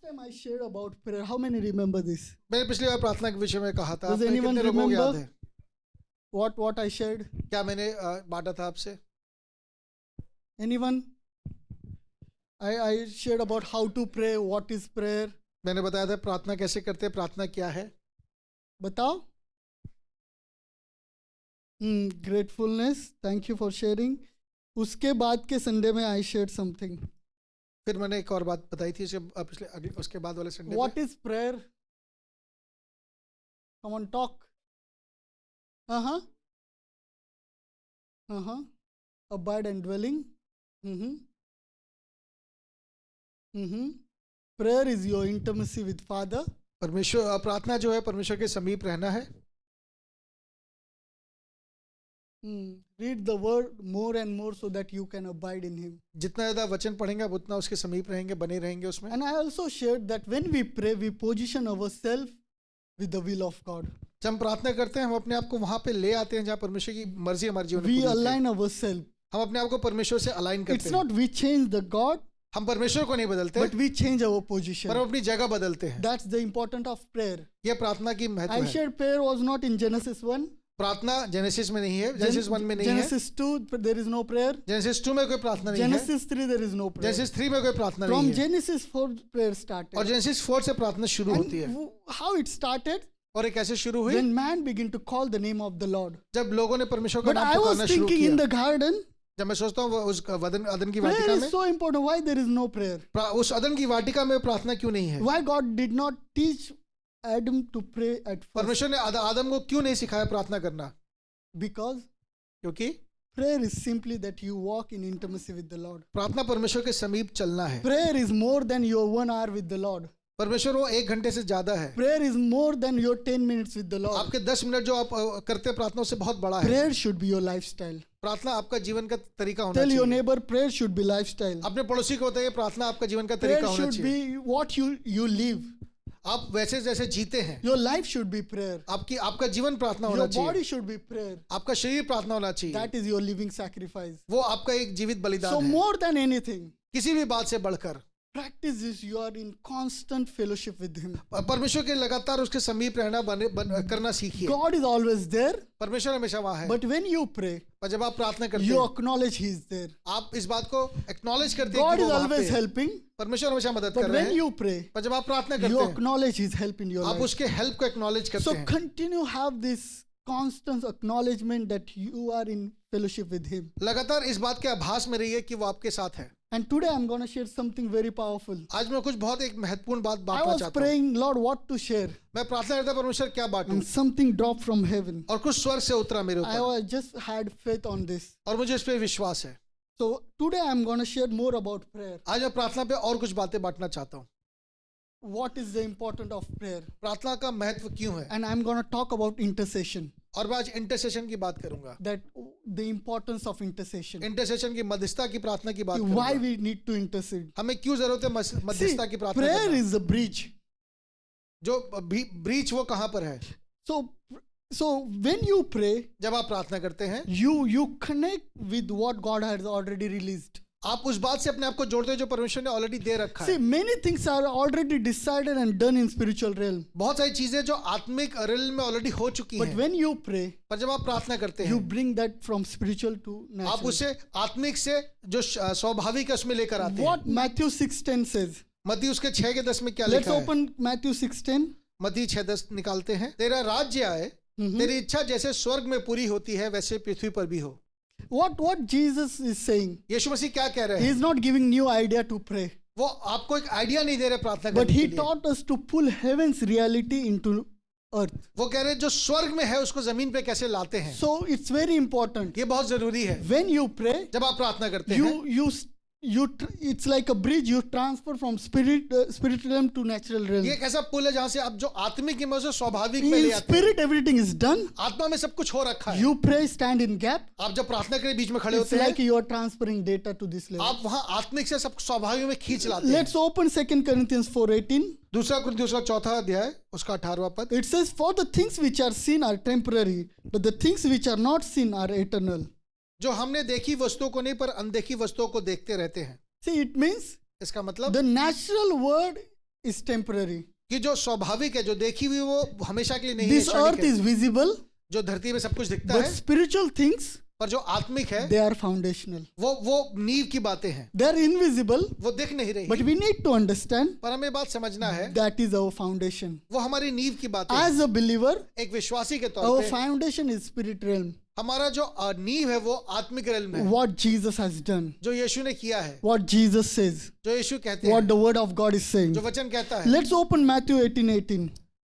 time I shared about prayer, how many remember this? मैंने पिछली बार प्रार्थना के विषय में कहा था, Does आपने anyone कितने लोगों को याद remember? है? What I shared? क्या मैंने बांटा था आपसे? Anyone? I shared about how to pray, what is prayer. मैंने बताया था प्रार्थना कैसे करते हैं, प्रार्थना क्या है. बताओ. Gratefulness. Thank you for sharing. उसके बाद के संडे में I shared something. फिर मैंने एक और बात बताई थी उसके बाद वाले Sunday. What is prayer? Come on, talk. Abide and dwelling. Prayer is your intimacy with Father. परमेश्वर, प्रार्थना जो है परमेश्वर के समीप रहना है. Read the word more and more so that you can abide in Him. जितना ज़्यादा वचन पढ़ेंगे आप उतना उसके समीप रहेंगे, बने रहेंगे उसमें. And I also shared that when we pray, we position ourselves with the will of God. जब हम प्रार्थना करते हैं हम अपने आप को वहाँ पे ले आते हैं जहाँ परमेश्वर की मर्जी हमारे जीवन में We पूरी होती है. align ourselves. हम अपने आप को परमेश्वर से अलाइन It's करते हैं. not we change the God, हम परमेश्वर को नहीं बदलते, but we change our position. पर हम अपनी जगह बदलते हैं. That's the importance of prayer. ये प्रार्थना की महत्व I है. shared prayer was not in Genesis 1. प्रार्थना जेनेसिस में नहीं है, जेनेसिस 1 में नहीं है, Genesis 2, there is no prayer. Genesis 2 में कोई प्रार्थना नहीं है, Genesis 3, there is no prayer. Genesis 3 में कोई प्रार्थना From नहीं है, Genesis 4, prayer started. और जेनेसिस 4 से प्रार्थना शुरू And होती है. how it started? और ये कैसे शुरू हुई? When man began to call the name of the Lord. जब लोगों ने परमेश्वर का But नाम I was पुकारना शुरू thinking in किया. the garden, जब मैं सोचता हूँ उस अदन की prayer वाटिका is में, so important. Why there is no prayer? उस अदन की वाटिका में प्रार्थना क्यों नहीं है? Why God did not teach Adam to pray at first? परमेश्वर ने आदम को क्यों नहीं सिखाया प्रार्थना करना? Because क्योंकि prayer is simply that you walk in intimacy with the Lord. प्रार्थना परमेश्वर के समीप चलना है. Prayer is more than your 1 hour with the Lord. परमेश्वर वो 1 घंटे से ज्यादा है. Prayer is more than your 10 minutes with the Lord. आपके 10 मिनट जो आप करते हैं प्रार्थना उससे बहुत बड़ा है. Prayer should be your lifestyle. प्रार्थना आपका जीवन का तरीका होना Tell your चाहिए. neighbor, prayer should be lifestyle. अपने पड़ोसी को बताइए प्रार्थना आपका जीवन का Prayer तरीका होना should चाहिए. be what you live. आप वैसे जैसे जीते हैं, Your life should be prayer. आपका जीवन प्रार्थना होना Your चाहिए. body should be prayer. आपका शरीर प्रार्थना होना चाहिए. That is your living sacrifice. वो आपका एक जीवित So बलिदान है. more than anything, किसी भी बात से बढ़कर practice this. You are in constant fellowship with Him. परमेश्वर के लगातार उसके समीप रहना करना सीखिए. God is always there, परमेश्वर हमेशा वहाँ है. but when you pray, पर जब आप प्रार्थना करते you हैं acknowledge He is there. आप इस बात को एक्नॉलेज करते हैं God कि is वो वहाँ पे always है. helping, परमेश्वर हमेशा मदद but कर रहे when हैं. you pray, पर जब आप प्रार्थना you करते हैं acknowledge His help in your आप life. उसके हेल्प को एक्नॉलेज करते So हैं. continue have this constant acknowledgement that you are in fellowship with Him. लगातार इस बात के आभास में रहिए कि वो आपके साथ है. And today I'm going to share something very powerful. आज मैं कुछ बहुत एक महत्वपूर्ण बात I बांटना was चाहता हूँ. praying, Lord, what to share, मैं प्रार्थना करता हूँ परमेश्वर क्या बांटूं, and something dropped from heaven. और कुछ स्वर्ग से उतरा मेरे I ऊपर, was just had faith on this. और मुझे इस पे विश्वास है. So today I'm going to share more about prayer. आज मैं प्रार्थना पे और कुछ बातें बांटना चाहता हूँ. What is the importance of prayer? प्रार्थना का महत्व क्यों है, And I'm going to talk about intercession. और मैं आज इंटरसेशन की बात करूंगा. That the importance of intercession. Intercession की मध्यस्थता की प्रार्थना की बात Why करूंगा. we need to intercede. हमें क्यों जरूरत है See, मध्यस्थता की प्रार्थना prayer करना. is a bridge. जो ब्रीच वो कहाँ पर है. So when you pray, जब आप प्रार्थना करते हैं you connect with what God has already released. आप उस बात से अपने आप को जोड़ते हैं जो परमेश्वर ने ऑलरेडी दे रखा See, है. many things are already decided and done in spiritual realm. बहुत सारी चीजें जो आत्मिक रिल में ऑलरेडी हो चुकी But हैं, when you pray, पर जब आप प्रार्थना करते you हैं bring that from spiritual to आप natural. उसे आत्मिक से जो स्वाभाविक है उसमें लेकर आते हैं. What Matthew 6:10 says. मत्ती उसके 6 के 10 में क्या Let's लिखा है. open Matthew 6:10. मत्ती 6:10 निकालते हैं. तेरा राज्य आए, तेरी इच्छा जैसे स्वर्ग में पूरी होती है वैसे पृथ्वी पर भी हो. What Jesus is saying, यीशु मसीह क्या कह रहे He हैं. is not giving new idea to pray, वो आपको एक आइडिया नहीं दे रहे प्रार्थना but करने He के लिए. taught us to pull heaven's reality into earth. वो कह रहे हैं जो स्वर्ग में है उसको जमीन पे कैसे लाते हैं. So it's very important. ये बहुत जरूरी है. When you pray, जब आप प्रार्थना करते हैं it's like a bridge. You transfer from spirit realm to natural realm. ये एक ऐसा पुल है जहाँ से आप जो आत्मिक में से स्वाभाविक में ले In आते हैं. spirit, everything is done. आत्मा में सब कुछ हो रखा है. You pray, stand in gap. आप जब प्रार्थना के बीच में खड़े It's होते like हैं you are transferring data to this level. आप वहाँ आत्मिक से सब स्वाभाविक में खींच लाते हैं. Let's open 2 Corinthians 4:18. दूसरा कुरिन्थियों का 4वां अध्याय उसका 18वां पद. It says, "For the things which are seen are temporary, but the things which are not seen are eternal." जो हमने देखी वस्तुओं को नहीं पर अनदेखी वस्तुओं को देखते रहते हैं. See, it means इसका मतलब the natural world is temporary. कि जो स्वाभाविक है, जो देखी हुई, वो हमेशा के लिए नहीं है, This क्षणिक earth है। is visible, जो धरती में सब कुछ दिखता but है, spiritual things, पर जो आत्मिक है, they are foundational. वो नींव की बातें हैं, They are invisible, वो दिख नहीं रही, but we need to understand पर हमें बात समझना है, that is our foundation. वो हमारी नींव की बातें हैं। As a believer, एक विश्वासी के तौर our पे foundation is spirit realm. हमारा जो नींव है वो आत्मिक रेल में है, What Jesus has done, जो यीशु ने किया है, what Jesus says, जो यीशु कहते हैं, what the word of God is saying. जो वचन कहता है। Let's open Matthew 18:18.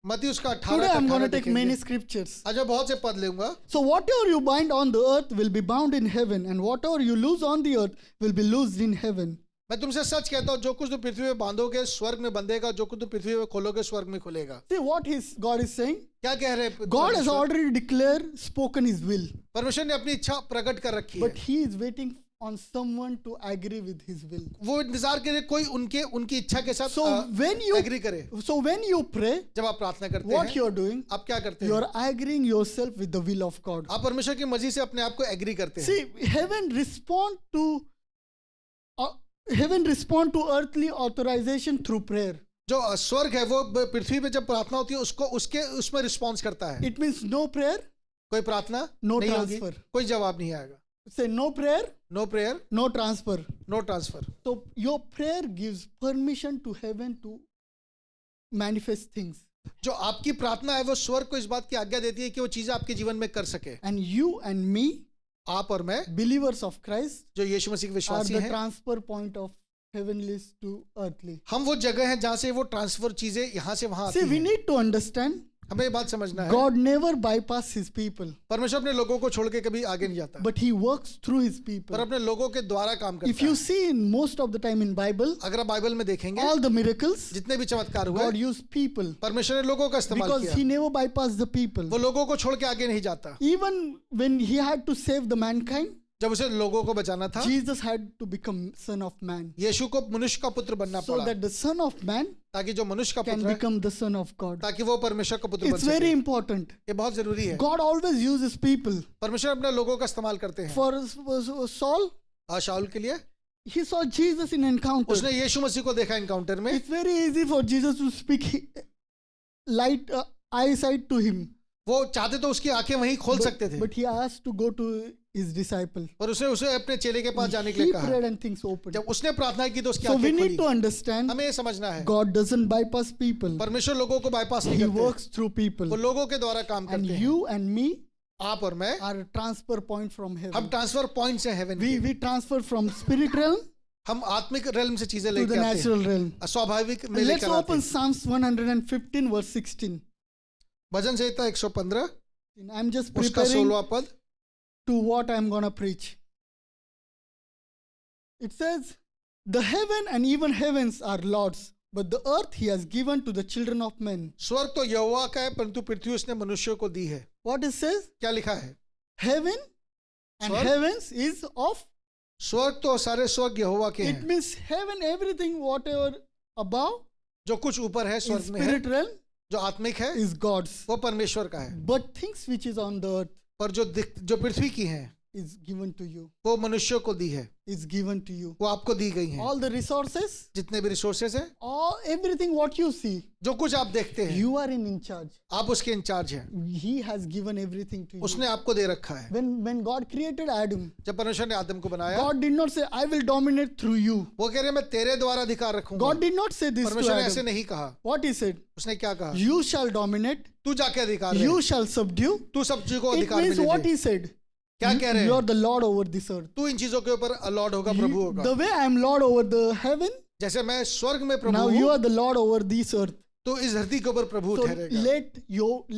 मत्ती उसका 18 Today I'm going to take देखेंगे। many scriptures. आज मैं बहुत से पद लूंगा। So whatever you bind on the earth will be bound in heaven, and whatever you loose on the earth will be loosed in heaven. मैं तुमसे सच कहता हूँ, जो कुछ तुम पृथ्वी में बांधोगे स्वर्ग में बंधेगा, जो कुछ तुम पृथ्वी में खोलोगे स्वर्ग में खुलेगा। See what God is saying? क्या कह रहे हैं? God has परमेश्वर? already declared, spoken His will, परमेश्वर ने अपनी इच्छा प्रकट कर रखी है, but He is waiting on someone to agree with His will. वो इंतजार करे कोई उनकी इच्छा के साथ So when you एग्री करे। when you pray, जब आप प्रार्थना करते what हैं, you are doing, आप क्या करते you हैं? are agreeing yourself with the will of God. आप परमेश्वर की मर्जी से अपने आप को एग्री करते हैं। See, heaven respond to earthly authorization through prayer. जो स्वर्ग है वो पृथ्वी पे जब प्रार्थना होती है उसमें रिस्पॉन्स करता है। It means no prayer, कोई प्रार्थना no नहीं होगी, transfer. कोई जवाब नहीं आएगा। Say no prayer, no prayer, no transfer. No transfer. So your prayer gives permission to heaven to manifest things. जो आपकी प्रार्थना है वो स्वर्ग को इस बात की आज्ञा देती है कि वो चीजें आपके जीवन में कर सके। And you and me, आप और मैं, believers of Christ, जो यीशु मसीह के are विश्वासी the हैं, transfer point of heavenly to earthly. हम वो जगह है जहां से वो ट्रांसफर चीजें यहाँ से वहां आती See, we हैं। need to understand हमें ये बात समझना है, God never bypass His people, परमेश्वर अपने लोगों को छोड़ के कभी आगे नहीं जाता, but He works through His पर people. अपने लोगों के द्वारा काम If करता you है। see in most of the time in Bible, अगर आप बाइबल में देखेंगे all the miracles, जितने भी चमत्कार हुए, God used people परमेश्वर ने लोगों का इस्तेमाल because किया। He never bypassed the people. वो लोगों को छोड़ के आगे नहीं जाता। Even when He had to save the mankind, जब उसे लोगों को बचाना था, Jesus had to become Son of Man, यीशु को मनुष्य का पुत्र बनना so पड़ा, that the Son of Man ताकि जो मनुष्य का can पुत्र है, become the Son of God. ताकि वो परमेश्वर का पुत्र बन It's very सके। important. ये बहुत जरूरी है। God always uses people. परमेश्वर अपने लोगों का इस्तेमाल करते हैं। For Saul, शाऊल के लिए he saw Jesus in encounter. उसने यीशु मसीह को देखा एनकाउंटर में। It's very easy for Jesus to speak light eyesight to him, वो चाहते तो उसकी आंखें वहीं खोल सकते थे, but he asked to go to his disciple. पर उसने उसे अपने चेले के पास जाने के He लिए कहा। prayed and things opened. जब उसने प्रार्थना की तो उसकी So we आंखें need to खुली। understand हमें ये समझना है, God doesn't bypass people. परमेश्वर लोगों को बाईपास नहीं He करते, works through people. वो लोगों के द्वारा काम And करते हैं। you and me आप और मैं, are a transfer point from हम heaven. ट्रांसफर पॉइंट्स हैं हेवन के। We transfer from spirit realm हम आत्मिक रेल्म से चीजें to the लेके आते हैं, natural realm. स्वाभाविक में Let's लेकर आते open हैं। Psalms 115 verse 16. Bhajan Samhita 115 I'm just उसका preparing 16वां पद। to what I'm going to preach. It says, the heaven and even heavens are Lord's, but the earth He has given to the children of men. स्वर्ग तो यहोवा का है परंतु पृथ्वी उसने मनुष्यों को दी है। What it says? क्या लिखा है? Heaven and Swarg? heavens is of, स्वर्ग तो सारे स्वर्ग यहोवा के it हैं, means heaven, everything, whatever above जो कुछ ऊपर है in स्वर्ग में है, spirit realm जो आत्मिक है is God's. वो परमेश्वर का है, But things which is on the earth पर जो पृथ्वी की है is given to you, वो मनुष्यों को दी है, is given to you. वो आपको दी गई है। All the resources, जितने भी रिसोर्सेज हैं, all everything what you see, जो कुछ आप देखते हैं, you are in charge. आप उसके इंचार्ज हैं, He has given everything to you. उसने आपको दे रखा है। When God created Adam, जब परमेश्वर ने आदम को बनाया, God did not say, I will dominate through you. वो कह रहे मैं तेरे द्वारा अधिकार रखूंगा। God did not say this to परमेश्वर ने ऐसे Adam. नहीं कहा। What He said? उसने क्या कहा? You shall dominate, तू जाके अधिकार ले, you shall subdue. तू सब चीजों को It अधिकार means में what ले। He said. क्या कह रहे You are हैं? the Lord over this earth. तू इन चीजों के ऊपर लॉर्ड होगा, प्रभु होगा। The way I am Lord over the heaven, जैसे मैं स्वर्ग में प्रभु now you हूँ, are the Lord over this earth. तो इस धरती के ऊपर प्रभु So ठहरेगा।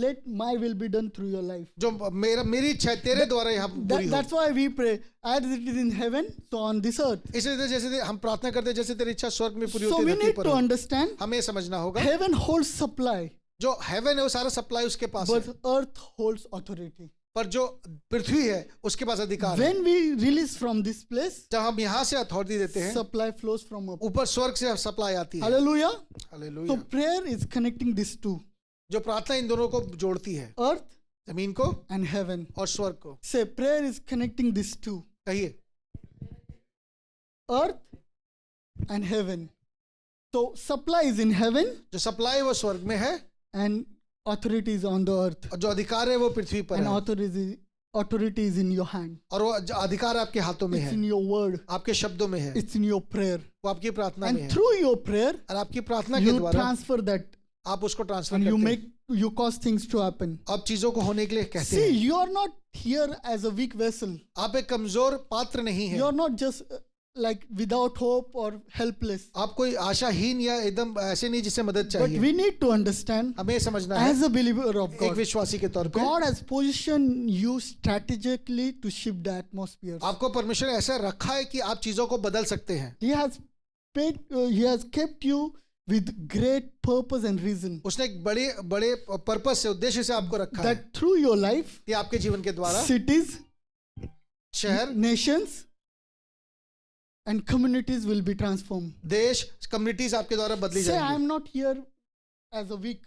let my will be done through your life. जो मेरी इच्छा है तेरे द्वारा यहाँ पूरी हो। That's why we pray, as it is in heaven, so on this earth. इसलिए जैसे हम प्रार्थना करते हैं, जैसे तेरी इच्छा स्वर्ग में पूरी So होती we है धरती need पर to हो। understand, हमें ये समझना होगा, heaven holds supply, जो हेवन है वो सारा सप्लाई उसके पास but है, earth holds authority. पर जो पृथ्वी है उसके पास अधिकार है। When we release from this place, जब हम यहाँ से अथॉरिटी देते हैं, supply flows from up. ऊपर स्वर्ग से सप्लाई आती है। Hallelujah. So hallelujah. prayer is connecting these two, जो प्रार्थना इन दोनों को जोड़ती है, earth जमीन को and heaven. और स्वर्ग को। Say, prayer is connecting these two, कहिए, earth and heaven. So supply is in heaven जो सप्लाई वो स्वर्ग में है and authority is on the earth. और जो अधिकार है वो पृथ्वी पर And है authority is in your hand. और वो अधिकार आपके हाथों में It's है, in your word. आपके शब्दों में है, It's in your prayer. वो आपकी प्रार्थना में And है through your prayer, और आपकी प्रार्थना के you द्वारा transfer that आप उसको ट्रांसफर and करते हैं, you cause things to happen. आप चीजों को होने के लिए कहते See, हैं। you are not here as a weak vessel. आप एक कमजोर पात्र नहीं है, You are not just like without hope or helpless. आप कोई आशाहीन या एकदम ऐसे नहीं जिससे मदद But चाहिए। we need to understand, हमें ये समझना है as a believer of एक God, विश्वासी के तौर पे God has positioned you strategically to shift the atmosphere. आपको परमेश्वर ने ऐसा रखा है कि आप चीजों को बदल सकते हैं। He has kept you with great purpose and reason. उसने एक बड़े बड़े पर्पस से, उद्देश्य से आपको रखा है That through your life, कि आपके जीवन के द्वारा cities, शहर, nations, and communities will be transformed. देश, कम्युनिटीज आपके द्वारा बदली Say, I जाएंगी। am not here as a weak.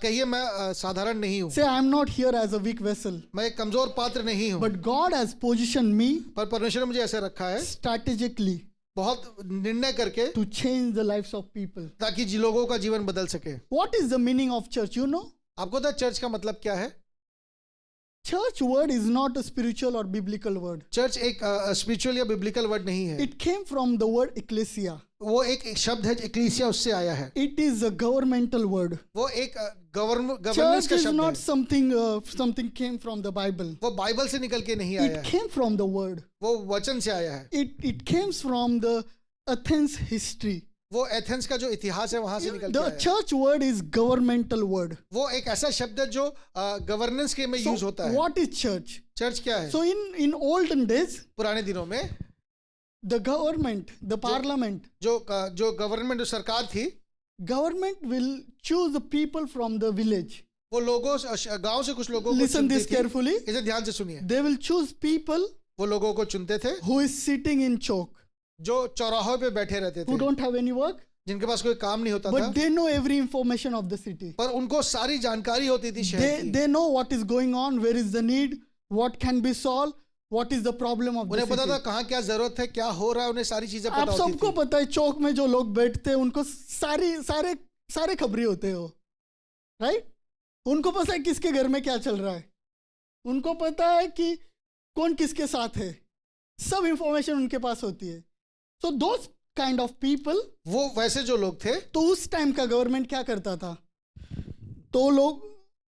कहिए मैं साधारण नहीं हूँ, Say, I am not here as a weak vessel. मैं एक कमजोर पात्र नहीं हूँ, But God has positioned me पर परमेश्वर ने मुझे ऐसे रखा है strategically बहुत निर्णय करके to change the lives of people. ताकि लोगों का जीवन बदल सके। What is the meaning of church? You know, आपको पता है चर्च का मतलब क्या है? church word is not a spiritual or biblical word. Church एक स्पिरिचुअल या बिब्लिकल वर्ड नहीं है, It came from the word ecclesia. वो एक शब्द है, एक्लीसिया, उससे आया है। It is a governmental word. वो एक गवर्नेंस Church का is शब्द not है, something came from the Bible. वो बाइबल से निकल के नहीं आया It है, came from the word. वो वचन से आया है। It came from the Athens history. वो एथेंस का जो इतिहास है वहां से निकल के The आया है। church word is governmental word. वो एक ऐसा शब्द है जो गवर्नेंस के में So यूज होता है। what is church? चर्च क्या है? So in olden days, पुराने दिनों में the government, the parliament, जो गवर्नमेंट, जो सरकार थी, government will choose the people from the village. वो लोगों गांव से कुछ लोगों को Listen चुनती this थी। carefully. इसे ध्यान से सुनिए। They will choose people वो लोगों को चुनते थे who is sitting in chowk, जो चौराहों पे बैठे रहते who थे, don't have any work, जिनके पास कोई काम नहीं होता था, but they know every information of the city. पर उनको सारी जानकारी होती थी शहर की। They know what is going on, where is the need, what can be solved, what is the problem of the उन्हें पता था city. कहाँ क्या जरूरत है, क्या हो रहा है, उन्हें सारी चीजें आप पता होती सबको थी। पता है चौक में जो लोग बैठते हैं उनको सारे खबरी होते हो, राइट? उनको पता है किसके घर में क्या चल रहा है, उनको पता है कि कौन किसके साथ है, सब इंफॉर्मेशन उनके पास होती है. सो दोस काइंड ऑफ पीपल, वो वैसे जो लोग थे, तो उस टाइम का गवर्नमेंट क्या करता था, तो लोग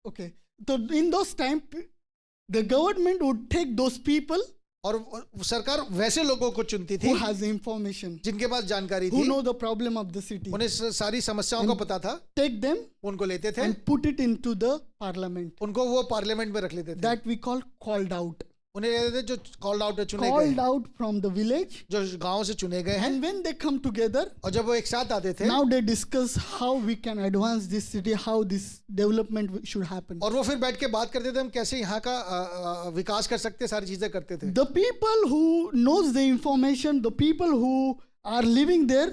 ओके, तो in those time the government would take those people और सरकार वैसे लोगों को चुनती थी who has information, जिनके पास जानकारी who थी, know the problem of the city, उन्हें सारी समस्याओं का पता था, take them उनको लेते थे, and put it into the parliament. उनको वो पार्लियामेंट में रख लेते थे। That we call called out. उन्हें लेते थे जो कॉल्ड आउट है, चुने गए Called हैं, out from the village. जो गांव से चुने गए हैं। And when they come together, और जब वो एक साथ आते थे, now they discuss how we can advance this city, how this development should happen. और वो फिर बैठ के बात करते थे हम कैसे यहाँ का विकास कर सकते, सारी चीजें करते थे। The people who knows the information, the people who are living there,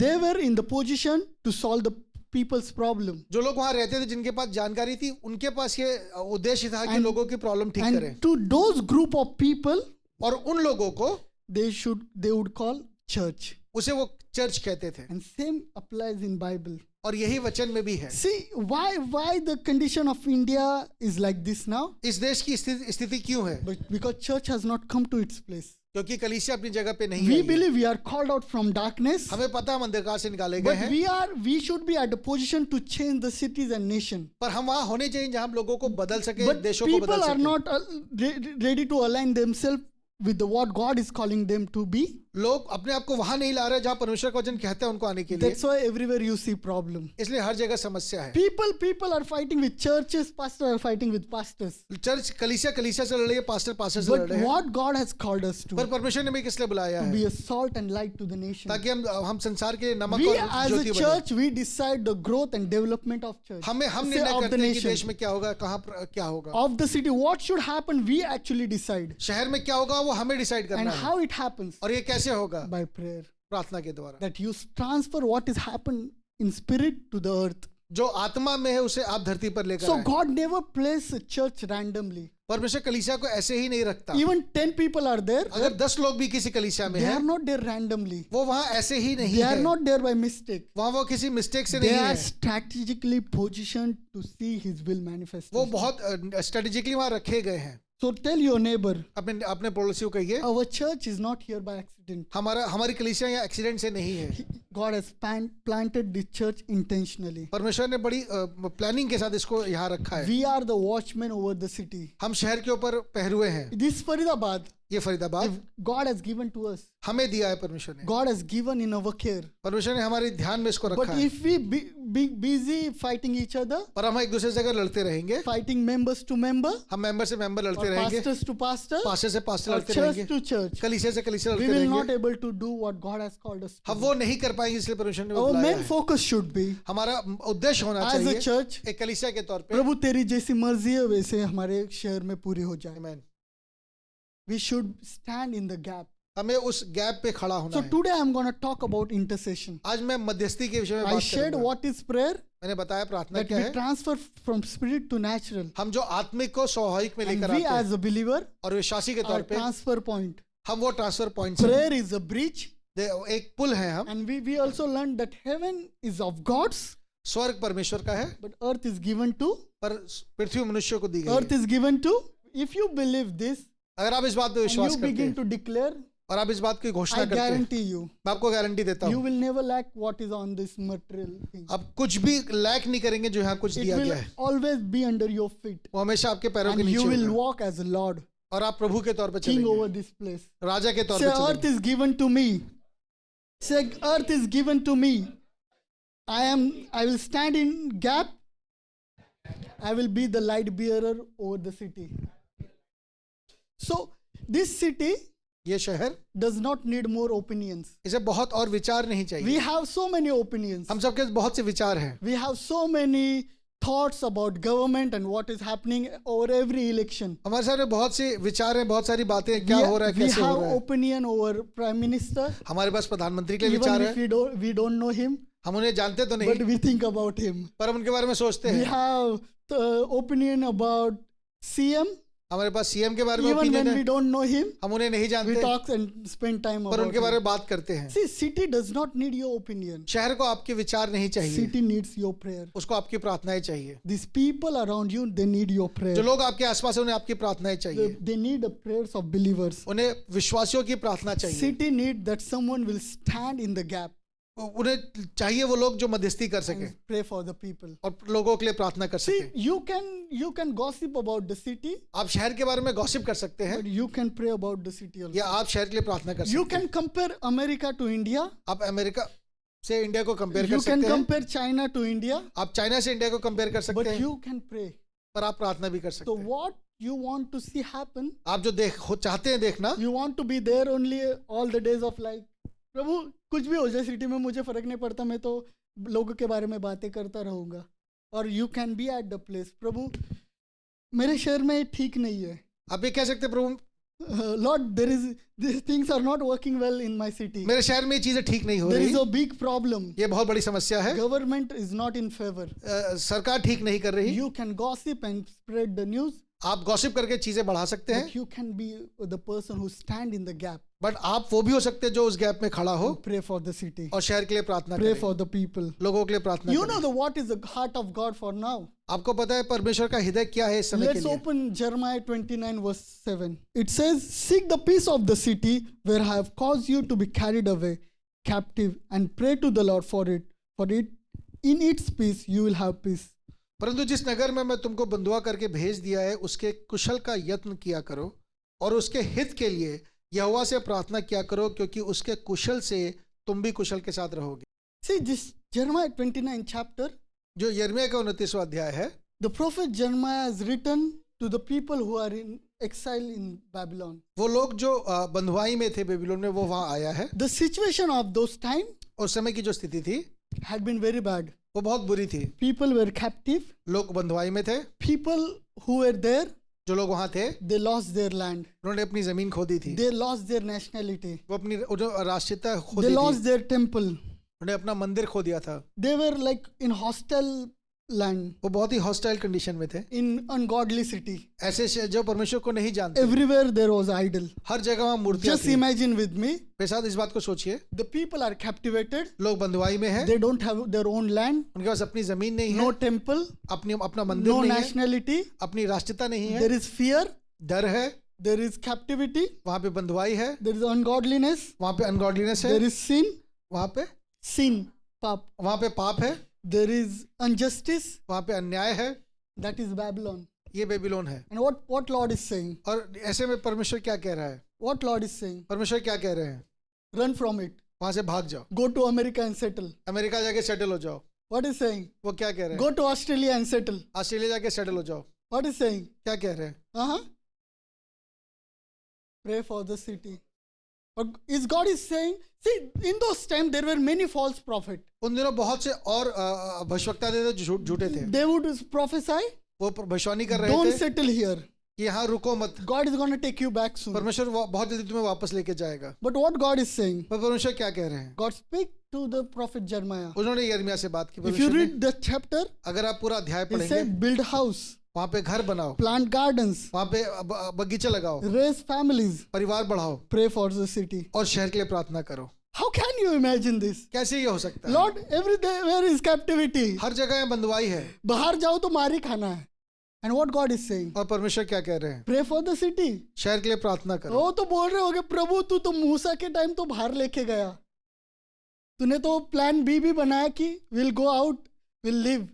they were in the position to solve the people's problem. जो लोग वहां रहते थे, जिनके पास जानकारी थी, उनके पास ये उद्देश्य था कि And- लोगों की प्रॉब्लम ठीक करें, And to those group of people, और उन लोगों को they would call church. उसे वो चर्च कहते थे। And same applies in Bible. और यही वचन में भी है। See why the condition of India is like this now? इस देश की स्थिति क्यों है? But because church has not come to its place. क्योंकि कलीसिया अपनी जगह पे नहीं We है। believe we are called out from darkness, हमें पता हम अंधकार से निकाले गए but हैं, we should be at a position to change the cities and nation. पर हम वहां होने चाहिए जहां हम लोगों को बदल सके, But देशों को people बदल are सके। not ready to align themselves with what God is calling them to be. लोग अपने आप को वहां नहीं ला रहे जहां परमेश्वर का वचन कहते हैं उनको आने के लिए। That's why everywhere you see problem. इसलिए हर जगह समस्या है। People are fighting with churches, pastors are fighting with pastors. Church कलीसिया से लड़ रही है, पास्टर से लड़ But रहे हैं। what God has called us पर to परमेश्वर ने भी किस लिए बुलाया है? be a salt and light to the nation. ताकि हम संसार के नमक We और as ज्योति a बने। church, we decide the growth and development of church. हम Say निर्णय of करते the हैं कि देश nation, में क्या होगा, कहाँ क्या होगा, of the city. What should happen? We actually decide. शहर में क्या होगा, वो हमें डिसाइड And करना है। how it happens? और ये कैसे होगा? By prayer. प्रार्थना के द्वारा। That you transfer what is happened in spirit to the earth. जो आत्मा में है उसे आप धरती पर लेकर So आए। God never places a church randomly. परमेश्वर कलीसिया को ऐसे ही नहीं रखता। Even 10 people are there. अगर 10 लोग भी किसी कलीसिया में They हैं, are not there randomly. वो वहां ऐसे ही नहीं They are है, not there by mistake. वहां वो किसी मिस्टेक से They नहीं are है, strategically positioned to see His will manifest. वो बहुत स्ट्रेटेजिकली वहां रखे गए हैं। So tell your neighbor, अपने अपने पड़ोसियों को कहिए, our church is not here by accident. हमारी कलीसिया यहाँ एक्सीडेंट से नहीं है। God has planted this church intentionally. परमेश्वर ने बड़ी प्लानिंग के साथ इसको यहाँ रखा है। We are the watchmen over the city. हम शहर के ऊपर पहरुए हैं। This Faridabad, ये Faridabad God has given to us. हमें दिया है परमेश्वर ने। God has given in our care. परमेश्वर ने हमारे ध्यान में इसको But रखा है। if we be busy fighting each other, पर हम एक दूसरे से अगर लड़ते रहेंगे, fighting members to member, हम मेंबर से मेंबर लड़ते or रहेंगे, pastors to pastor, पास्टर से पास्टर or लड़ते church रहेंगे, to church, कलीसिया से कलीसिया we लड़ते will not रहेंगे, able to do what God has called us to हम do. वो नहीं कर पाएंगे इसलिए परमेश्वर ने वो Our बुलाया main है। focus should be, हमारा उद्देश्य होना as a चाहिए church, एक कलीसिया के तौर पे। प्रभु तेरी जैसी मर्जी है वैसे हमारे शहर में पूरी हो जाए. आमीन। We should stand in the gap. हमें उस गैप पे खड़ा होना So है। today I'm going to talk about intercession. आज मैं मध्यस्थी के विषय में I बात shared करूंगा। what is prayer, मैंने बताया प्रार्थना that क्या we है। transfer from spirit to natural. हम जो आत्मिक को स्वाभाविक में And लेकर we आते as हैं a believer और विश्वासी के are तौर पे transfer point. हम वो ट्रांसफर पॉइंट हैं। Prayer is a bridge, एक पुल है हम। and we also learned that heaven is of God's, स्वर्ग परमेश्वर का है but earth is given to, पर पृथ्वी मनुष्य को दी गई earth है। is given to. If you believe this अगर आप इस बात पे and विश्वास you करते begin हैं to declare, और आप इस बात की घोषणा I करते हैं, guarantee you, मैं आपको गारंटी देता you हूँ, will never lack what is on this material thing. आप कुछ भी लैक नहीं करेंगे जो यहाँ कुछ It दिया will गया है। always be under your feet, वो हमेशा आपके पैरों के and you नीचे will होगा walk as a Lord, और आप प्रभु के तौर पे King चलेंगे, over this place. राजा के तौर Say, पे earth चलेंगे। is given to me. Say, earth is given to me. I will stand in gap. I will be the light bearer over the city. So, this city ये शहर does not need more opinions. इसे बहुत और विचार नहीं We चाहिए। have so many opinions. हम सबके बहुत से विचार हैं। We have so many thoughts about government and what is happening over every election. हमारे सामने बहुत से विचार हैं, बहुत सारी बातें हैं, क्या हो रहा है, We कैसे हो have रहा है। opinion over Prime Minister. हमारे पास प्रधानमंत्री के लिए विचार Even if है। we don't know him, हम उन्हें जानते तो but नहीं, we think about him. पर हम उनके बारे में सोचते We हैं। have the opinion about CM. हमारे पास सीएम के बारे में Even ओपिनियन when we है, don't know him, हम उन्हें नहीं we जानते, talk and spend time पर about उनके बारे him. में बात करते हैं। See, city does not need your opinion. शहर को आपके विचार नहीं चाहिए, City needs your prayer. उसको आपकी प्रार्थनाएं चाहिए। These people around you, they need your जो prayer. लोग आपके आसपास हैं उन्हें आपकी प्रार्थनाएं चाहिए, They need the prayers of believers. उन्हें विश्वासियों की प्रार्थना चाहिए। City need that someone will stand in the gap उन्हें चाहिए वो लोग जो मध्यस्थी कर सके and pray for the people. और लोगों के लिए प्रार्थना कर See, सके। you can gossip about the city, आप शहर के बारे में गॉसिप कर सकते हैं but you can pray about the city also. या आप शहर के लिए प्रार्थना कर You सकते can हैं। compare America to India. आप अमेरिका से इंडिया को कंपेयर कर You can सकते हैं, compare China to India, आप चाइना से इंडिया को कंपेयर कर सकते but हैं, you can pray. पर आप प्रार्थना भी कर सकते So हैं। what you want to see happen, आप जो चाहते हैं देखना, you want to be there only all the days of life. प्रभु कुछ भी हो जाए सिटी में मुझे फर्क नहीं पड़ता, मैं तो लोगों के बारे में बातें करता रहूंगा. और you can be at the place. प्रभु मेरे शहर में ठीक नहीं है. आप ये कह सकते हैं प्रभु Lord, these things are not working well in my city. मेरे शहर में ये चीजें ठीक नहीं हो There रही, is a big problem. ये बहुत बड़ी समस्या है, Government is not in favor. सरकार ठीक नहीं कर रही। You can gossip and spread the news, आप गॉसिप करके चीजें बढ़ा सकते हैं, but you can be the person who stand in the gap. But आप वो भी हो सकते हैं जो उस गैप में खड़ा हो Pray for the city. और शहर के लिए प्रार्थना Pray करें, for the people. लोगों के लिए प्रार्थना You करें। know what is the heart of God for now. आपको पता है परमेश्वर का हृदय क्या है इस समय के Let's लिए। open Jeremiah 29 verse 7. It says, seek the peace of the city where I have caused you to be carried away captive, and pray to the Lord for it. For it, in its peace you will have peace. परंतु जिस नगर में मैं तुमको बंधुआ करके भेज दिया है उसके कुशल का यत्न किया करो और उसके हित के लिए यहोवा से प्रार्थना किया करो, क्योंकि उसके कुशल से तुम भी कुशल के साथ रहोगे। See this Jeremiah 29 chapter, जो यिर्मयाह का 29वां अध्याय है, the prophet Jeremiah has written to the people who are in exile in Babylon. वो लोग जो बंधुआई में थे बेबीलोन में, वो वहां आया है। The situation of those time उस समय की जो स्थिति थी had been very bad. वो बहुत बुरी थी। People were captive. लोग बंधुआई में थे, People who were there, जो लोग वहां थे they lost their land. उन्होंने अपनी जमीन खो दी थी, They lost their nationality. वो अपनी जो राष्ट्रीयता खो They दी थी, lost their temple. उन्होंने अपना मंदिर खो दिया था। They were like in hostile land, वो बहुत ही हॉस्टाइल कंडीशन में थे, in ungodly city. ऐसे जो परमेश्वर को नहीं जानते। Everywhere there was idol. हर जगह वहाँ मूर्तियां Just थी। imagine with me, मेरे साथ इस बात को सोचिए, the people are captivated. लोग बंधुआई में हैं, They don't have their own land, उनके पास अपनी जमीन नहीं है, no temple, अपना मंदिर no नहीं है, nationality. अपनी राष्ट्रीयता नहीं है, There is fear, डर है, there is captivity, वहाँ पे बंधुआई है, there is ungodliness, वहाँ पे अनगॉडलीनेस है, there is sin, वहाँ पे pap. पाप है, There is injustice. वहाँ पे अन्याय है, That is Babylon. ये बेबीलोन है। And what Lord is saying? और ऐसे में परमेश्वर क्या कह रहा है? What Lord is saying? परमेश्वर क्या कह रहे हैं? Run from it. वहाँ से भाग जाओ, Go to America and settle. America जाके सेटल हो जाओ। What is saying? वो क्या कह रहे हैं? Go to Australia and settle. Australia जाके सेटल हो जाओ। What is saying? क्या कह रहे हैं? Uh-huh. Pray for the city. But is God is saying, see, in those times there were many false prophets. उन दिनों बहुत से और भविष्यवक्ता थे जो झूठे थे, They would prophesy, वो भविष्यवाणी कर रहे don't थे settle here. कि यहाँ रुको मत, God is going to take you back soon. परमेश्वर बहुत जल्दी तुम्हें वापस लेके जाएगा। But what God is saying? पर परमेश्वर क्या कह रहे हैं? God speak to the prophet Jeremiah. उन्होंने यिर्मयाह से बात की। If you परमेश्वर ने, read the chapter, अगर आप पूरा अध्याय he पढ़ेंगे, said, build house, वहाँ पे घर बनाओ, plant gardens, वहाँ पे बगीचे लगाओ, raise families, परिवार बढ़ाओ pray for the city. और शहर के लिए प्रार्थना करो। How can you imagine this? कैसे ये हो सकता है? Lord, everywhere is captivity. हर जगह यहाँ बंधुआई है, बाहर जाओ तो मार ही खाना है. And what God is saying? और परमेश्वर क्या कह रहे हैं? Pray for the city. शहर के लिए प्रार्थना करो। वो तो बोल रहे होगे, प्रभु तू तो मूसा के टाइम तो बाहर लेके गया, तूने तो प्लान बी भी बनाया कि will go out, will live.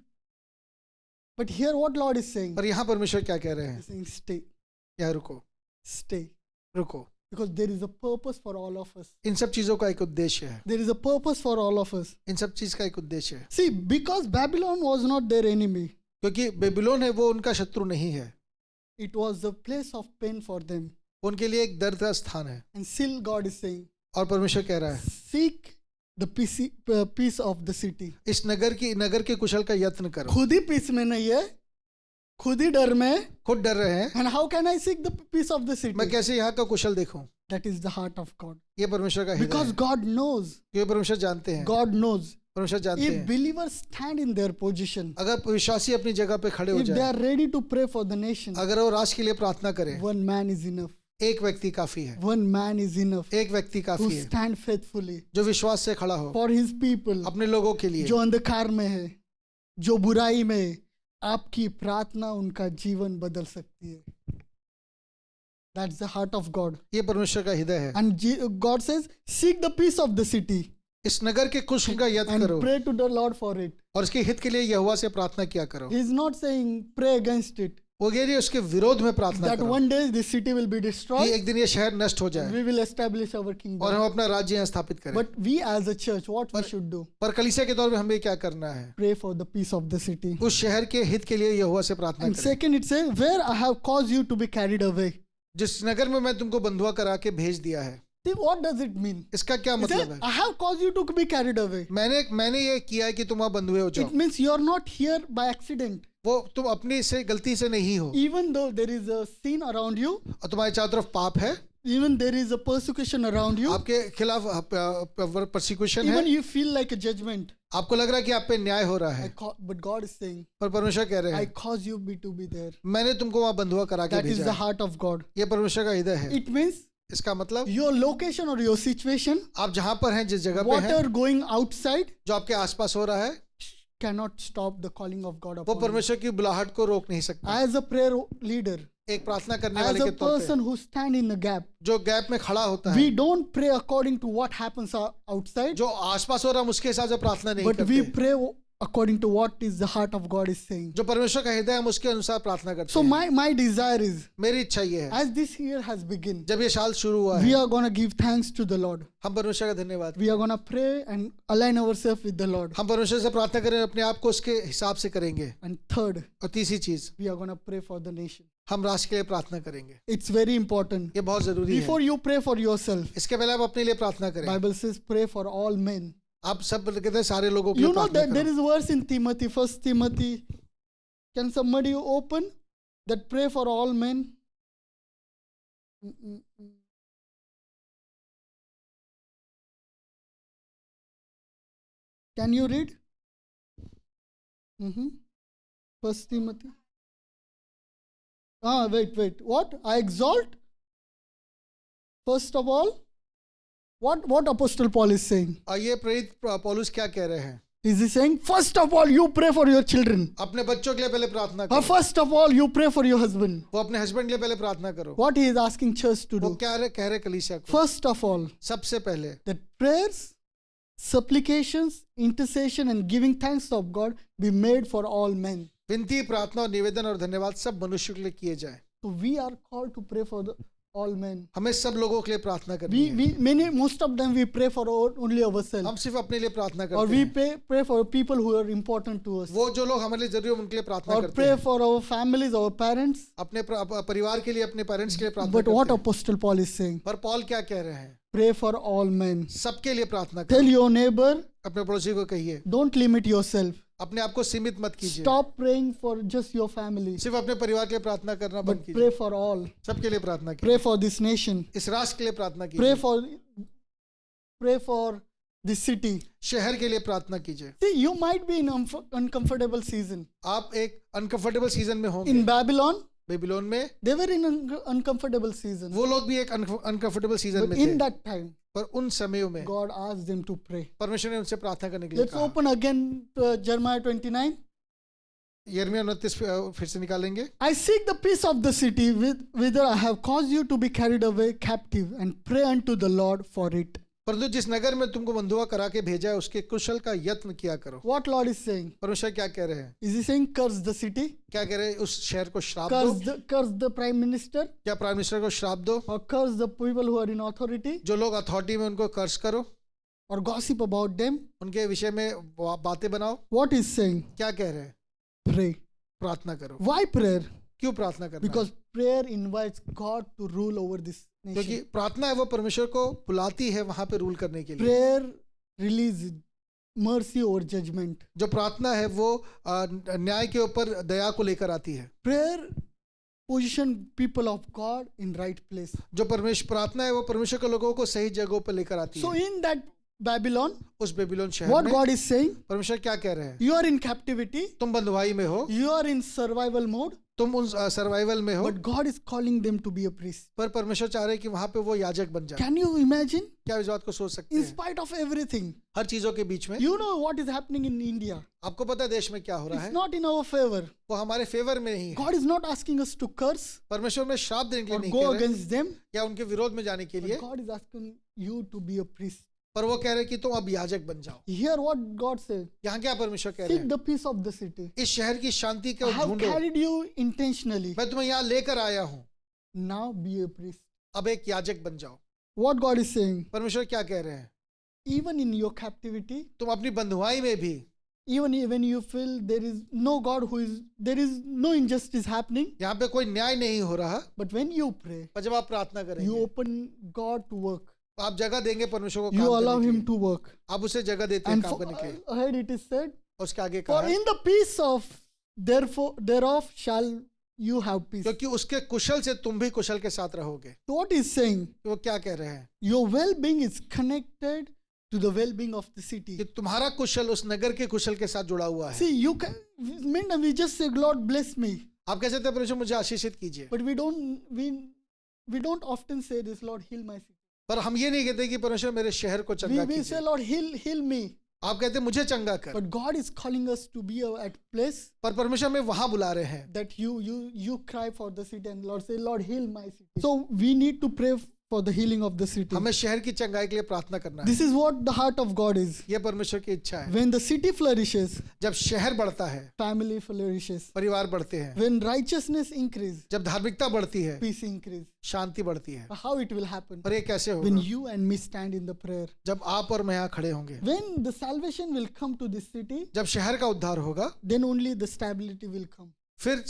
But here what Lord is saying, पर यहाँ परमेश्वर क्या कह रहे हैं? स्टे, यहाँ रुको, स्टे, रुको, because there is a purpose for all of us. इन सब चीजों का एक उद्देश्य है, there is a purpose for all of us. इन सब चीज का एक उद्देश्य है। See, because Babylon was not their enemy, क्योंकि बेबीलोन है वो उनका शत्रु नहीं है, it was the place of pain for them. उनके लिए एक दर्द का स्थान है। And still God is saying, और परमेश्वर कह रहा है, seek the peace of the city. इस नगर के कुशल का यत्न करो। खुद ही पीस में नहीं है, खुद ही डर में. खुद डर रहे हैं, And how can I seek the peace of the city? मैं कैसे यहाँ का कुशल देखूं? That is the heart of God. ये परमेश्वर का हृदय Because है। God knows. ये परमेश्वर जानते हैं, God knows. परमेश्वर जानते If हैं। believers stand in their position, अगर विश्वासी अपनी जगह पे खड़े हो if they जाए, are ready to pray for the nation, अगर वो राष्ट्र के लिए प्रार्थना करें, one man is enough. एक व्यक्ति काफी है, One man is enough एक व्यक्ति to काफी है stand faithfully जो विश्वास से खड़ा हो for his people. अपने लोगों के लिए। जो अंधकार में है, जो बुराई में है, आपकी प्रार्थना उनका जीवन बदल सकती है. That's the heart of God. ये परमेश्वर का हृदय है। And God says, seek the peace of the city इस नगर के कुशल का यत्न and करो pray to the Lord for it. और इसके हित के लिए यहोवा से प्रार्थना किया करो। He is not saying pray against it, वो कह रही है उसके विरोध में प्रार्थना that करो one day this city will be कि destroyed, एक दिन ये शहर नष्ट हो जाए we will establish our और kingdom. हम अपना राज्य यहाँ स्थापित करें। But we as a church, what we should do? पर कलीसिया के तौर पे हमें क्या करना है? Pray for the peace of the city. उस शहर के हित के लिए यहोवा से प्रार्थना And करें। second, it says, where I have caused you to be carried away. जिस नगर में मैं तुमको बंधुआ करा के भेज दिया है, See, what does it mean? इसका क्या It मतलब says, है? I have caused you to be carried away. मैंने ये किया है कि तुम वहाँ बंधुए हो It जाओ। means you are not here by accident. वो तुम अपनी से गलती से नहीं हो, Even though there is a sin around you, और तुम्हारे चारों तरफ पाप है, even there is a persecution around you, आपके खिलाफ परसिक्यूशन even है, you feel like a judgment. आपको लग रहा है कि आप पे न्याय हो रहा है, But God is saying, पर परमेश्वर कह रहे I हैं cause you to be there. मैंने तुमको वहाँ बंधुआ करा के That is भेजा the है। heart of God. ये परमेश्वर का हृदय है। It means इसका मतलब your location or your situation, आप जहाँ पर हैं, जिस जगह पे हैं, whatever going outside, जो आपके आसपास हो रहा है, cannot stop the calling of God वो upon you. परमेश्वर की बुलाहट को रोक नहीं सकता। As a prayer leader, एक प्रार्थना करने as वाले a के तौर पे person who stand in the gap, जो गैप में खड़ा होता है, we don't pray according to what happens outside, जो आसपास हो रहा है, हम उसके हिसाब से प्रार्थना नहीं but we करते। pray according to what is the heart of God is saying. जो परमेश्वर का हृदय है, हम उसके अनुसार प्रार्थना करते So हैं। my desire is, मेरी इच्छा ये है, as this year has begun, जब ये साल शुरू हुआ we है, are going to give thanks to the Lord. हम परमेश्वर का धन्यवाद, We are going to pray and align ourselves with the Lord. हम परमेश्वर से प्रार्थना करें, अपने आप को उसके हिसाब से करेंगे। And third, और तीसरी चीज, we are going to pray for the nation. हम राष्ट्र के लिए प्रार्थना करेंगे। It's very important. ये बहुत जरूरी है। Before you pray for yourself, इसके पहले आप अपने लिए प्रार्थना करें। Bible says pray for all men. आप सब कहते हैं सारे लोगों के You लिए know प्रार्थना that there करो। is a verse in Timothy, 1 Timothy. Can somebody open that pray for all men? Can you read? First Timothy. Wait. What? I exalt. First of all, what Apostle Paul is saying? ये प्रेरित पौलुस क्या कह रहे हैं? Is he saying, first of all, you pray for your children? अपने बच्चों के लिए पहले प्रार्थना Or करो. first of all, you pray for your husband? वो अपने हस्बैंड के लिए पहले प्रार्थना करो. What he is asking church to वो do? क्या कह रहे कलीसिया को? First of all, सबसे पहले that prayers, supplications, intercession and giving thanks of God be made for all men. विनती, प्रार्थना और निवेदन और धन्यवाद सब मनुष्य के लिए किए जाए. So we are called to pray for all men. हमें सब लोगों के लिए प्रार्थना करनी है. Most of them we pray for only ourselves. हम सिर्फ अपने लिए प्रार्थना Or करते we हैं. pray for people who are important to us. वो जो लोग हमारे लिए जरूरी है उनके लिए प्रार्थना Or करते pray हैं. for our families, our parents. अपने परिवार के लिए, अपने पेरेंट्स के लिए प्रार्थना But what करते हैं. Apostle Paul is saying? पर पॉल क्या कह रहे हैं? Pray for all men. सबके लिए प्रार्थना Tell करो. your neighbor, अपने पड़ोसी को कहिए, don't limit yourself. अपने आप को सीमित मत कीजिए. Stop praying for just your family. सिर्फ अपने परिवार के लिए प्रार्थना करना बंद But कीजिए. pray for all. सबके लिए प्रार्थना कीजिए. Pray for this nation. इस राष्ट्र के लिए प्रार्थना Pray कीजिए. for this city. शहर के लिए प्रार्थना कीजिए. See, you might be in uncomfortable season. आप एक अनकंफर्टेबल सीजन में होंगे. In Babylon, बेबीलोन में they were in an uncomfortable season. वो लोग भी एक अनकंफर्टेबल सीजन But में in थे. that time, पर उन समयों में God asked them to pray. परमेश्वर ने उनसे प्रार्थना करने के लिए Let's कहा. open again Jeremiah 29. यिर्मयाह 29 फिर से निकालेंगे. I seek the peace of the city whither I have caused you to be carried away captive, and pray unto the Lord for it. परंतु जिस नगर में तुमको बंधुआ करा के भेजा है उसके कुशल का यत्न किया करो. What Lord is saying? परमेश्वर क्या कह रहे हैं? Is he saying curse the city? क्या कह रहे हैं? उस शहर को श्राप दो. Curse the prime minister? क्या प्राइम मिनिस्टर को श्राप दो? Or curse the people who are in authority? जो लोग अथॉरिटी में उनको कर्ज करो. Or gossip about them? उनके विषय में बातें बनाओ. What is saying? क्या कह रहे हैं? Pray. प्रार्थना करो. Why prayer? क्यों प्रार्थना करना? Because prayer invites God to rule over this क्योंकि nation. प्रार्थना है वो परमेश्वर को बुलाती है वहां पे रूल करने के लिए. Prayer releases mercy over judgment. जो प्रार्थना है वो न्याय के ऊपर दया को लेकर आती है. Prayer position people of God in right place. जो परमेश्वर प्रार्थना है वो परमेश्वर के लोगों को सही जगहों पर लेकर आती So है. in that Babylon, उस बेबीलोन शहर what में God is saying, परमेश्वर क्या कह रहे हैं? you are in captivity, तुम बंधुआई में हो, you are in survival mode, तुम उन सर्वाइवल में हो, but God is calling them to be a priest. पर परमेश्वर चाह रहे हैं कि वहां पे वो याजक बन जाए. Can you imagine? क्या इस बात को सोच सकते In हैं? spite of everything, हर चीजों के बीच में you know what is happening in India. आपको पता है देश में क्या हो रहा It's है? not in our favor. वो हमारे फेवर में नहीं है. God is not asking us to curse परमेश्वर में श्राप देने के or लिए नहीं go कह रहे against them. या उनके विरोध में जाने के लिए, But God is asking you to be a priest. पर वो कह रहे हैं कि तुम अब याजक बन जाओ. Hear what God said. यहाँ क्या परमेश्वर कह रहे Seek हैं? the peace of the city. इस शहर की शांति I को have ढूंढो. carried you intentionally. मैं तुम्हें यहाँ लेकर आया हूँ. Now be a priest. अब एक याजक बन जाओ. What God is saying, परमेश्वर क्या कह रहे हैं? even in your captivity, तुम अपनी बंधुआई में भी, even when you feel there is no injustice happening, यहाँ पे कोई न्याय नहीं हो रहा, but when you pray, पर जब आप प्रार्थना you करेंगे, open God to work. आप जगह देंगे परमेश्वर को You काम allow करने के Him लिए. to work. आप उसे जगह देते हैं And काम करने के लिए. ahead it is said, और उसके आगे for कहा है, in the peace of thereof shall you have peace. क्योंकि उसके कुशल से तुम भी कुशल के साथ रहोगे. So what is saying? वो क्या कह रहे हैं? Your well-being is connected to the well-being of the city. कि तुम्हारा कुशल उस नगर के कुशल के साथ जुड़ा हुआ है. See, you can. We just say, Lord bless me, आप कैसे थे परमेश्वर मुझे आशीषित कीजिए, but we don't often say this, Lord heal my city. पर हम ये नहीं कहते कि परमेश्वर मेरे शहर को चंगा We say, कीजिए. Lord heal me, आप कहते हैं मुझे चंगा कर, but God is calling us to be at place पर परमेश्वर हमें वहां बुला रहे हैं. that you cry for the city, and Lord say, Lord heal my city. So we need to pray for the healing of the city. हमें शहर की चंगाई के लिए प्रार्थना करना है. This is what the heart of God is. ये परमेश्वर की इच्छा है. When the city flourishes, जब शहर बढ़ता है, family flourishes. परिवार बढ़ते हैं. When righteousness increase, जब धार्मिकता बढ़ती है, peace increase. शांति बढ़ती है. How it will happen? पर ये कैसे When होगा? you and me stand in the prayer. जब आप और मैं यहाँ खड़े होंगे. When the salvation will come to this city, जब शहर का उद्धार होगा, then only the stability will come. फिर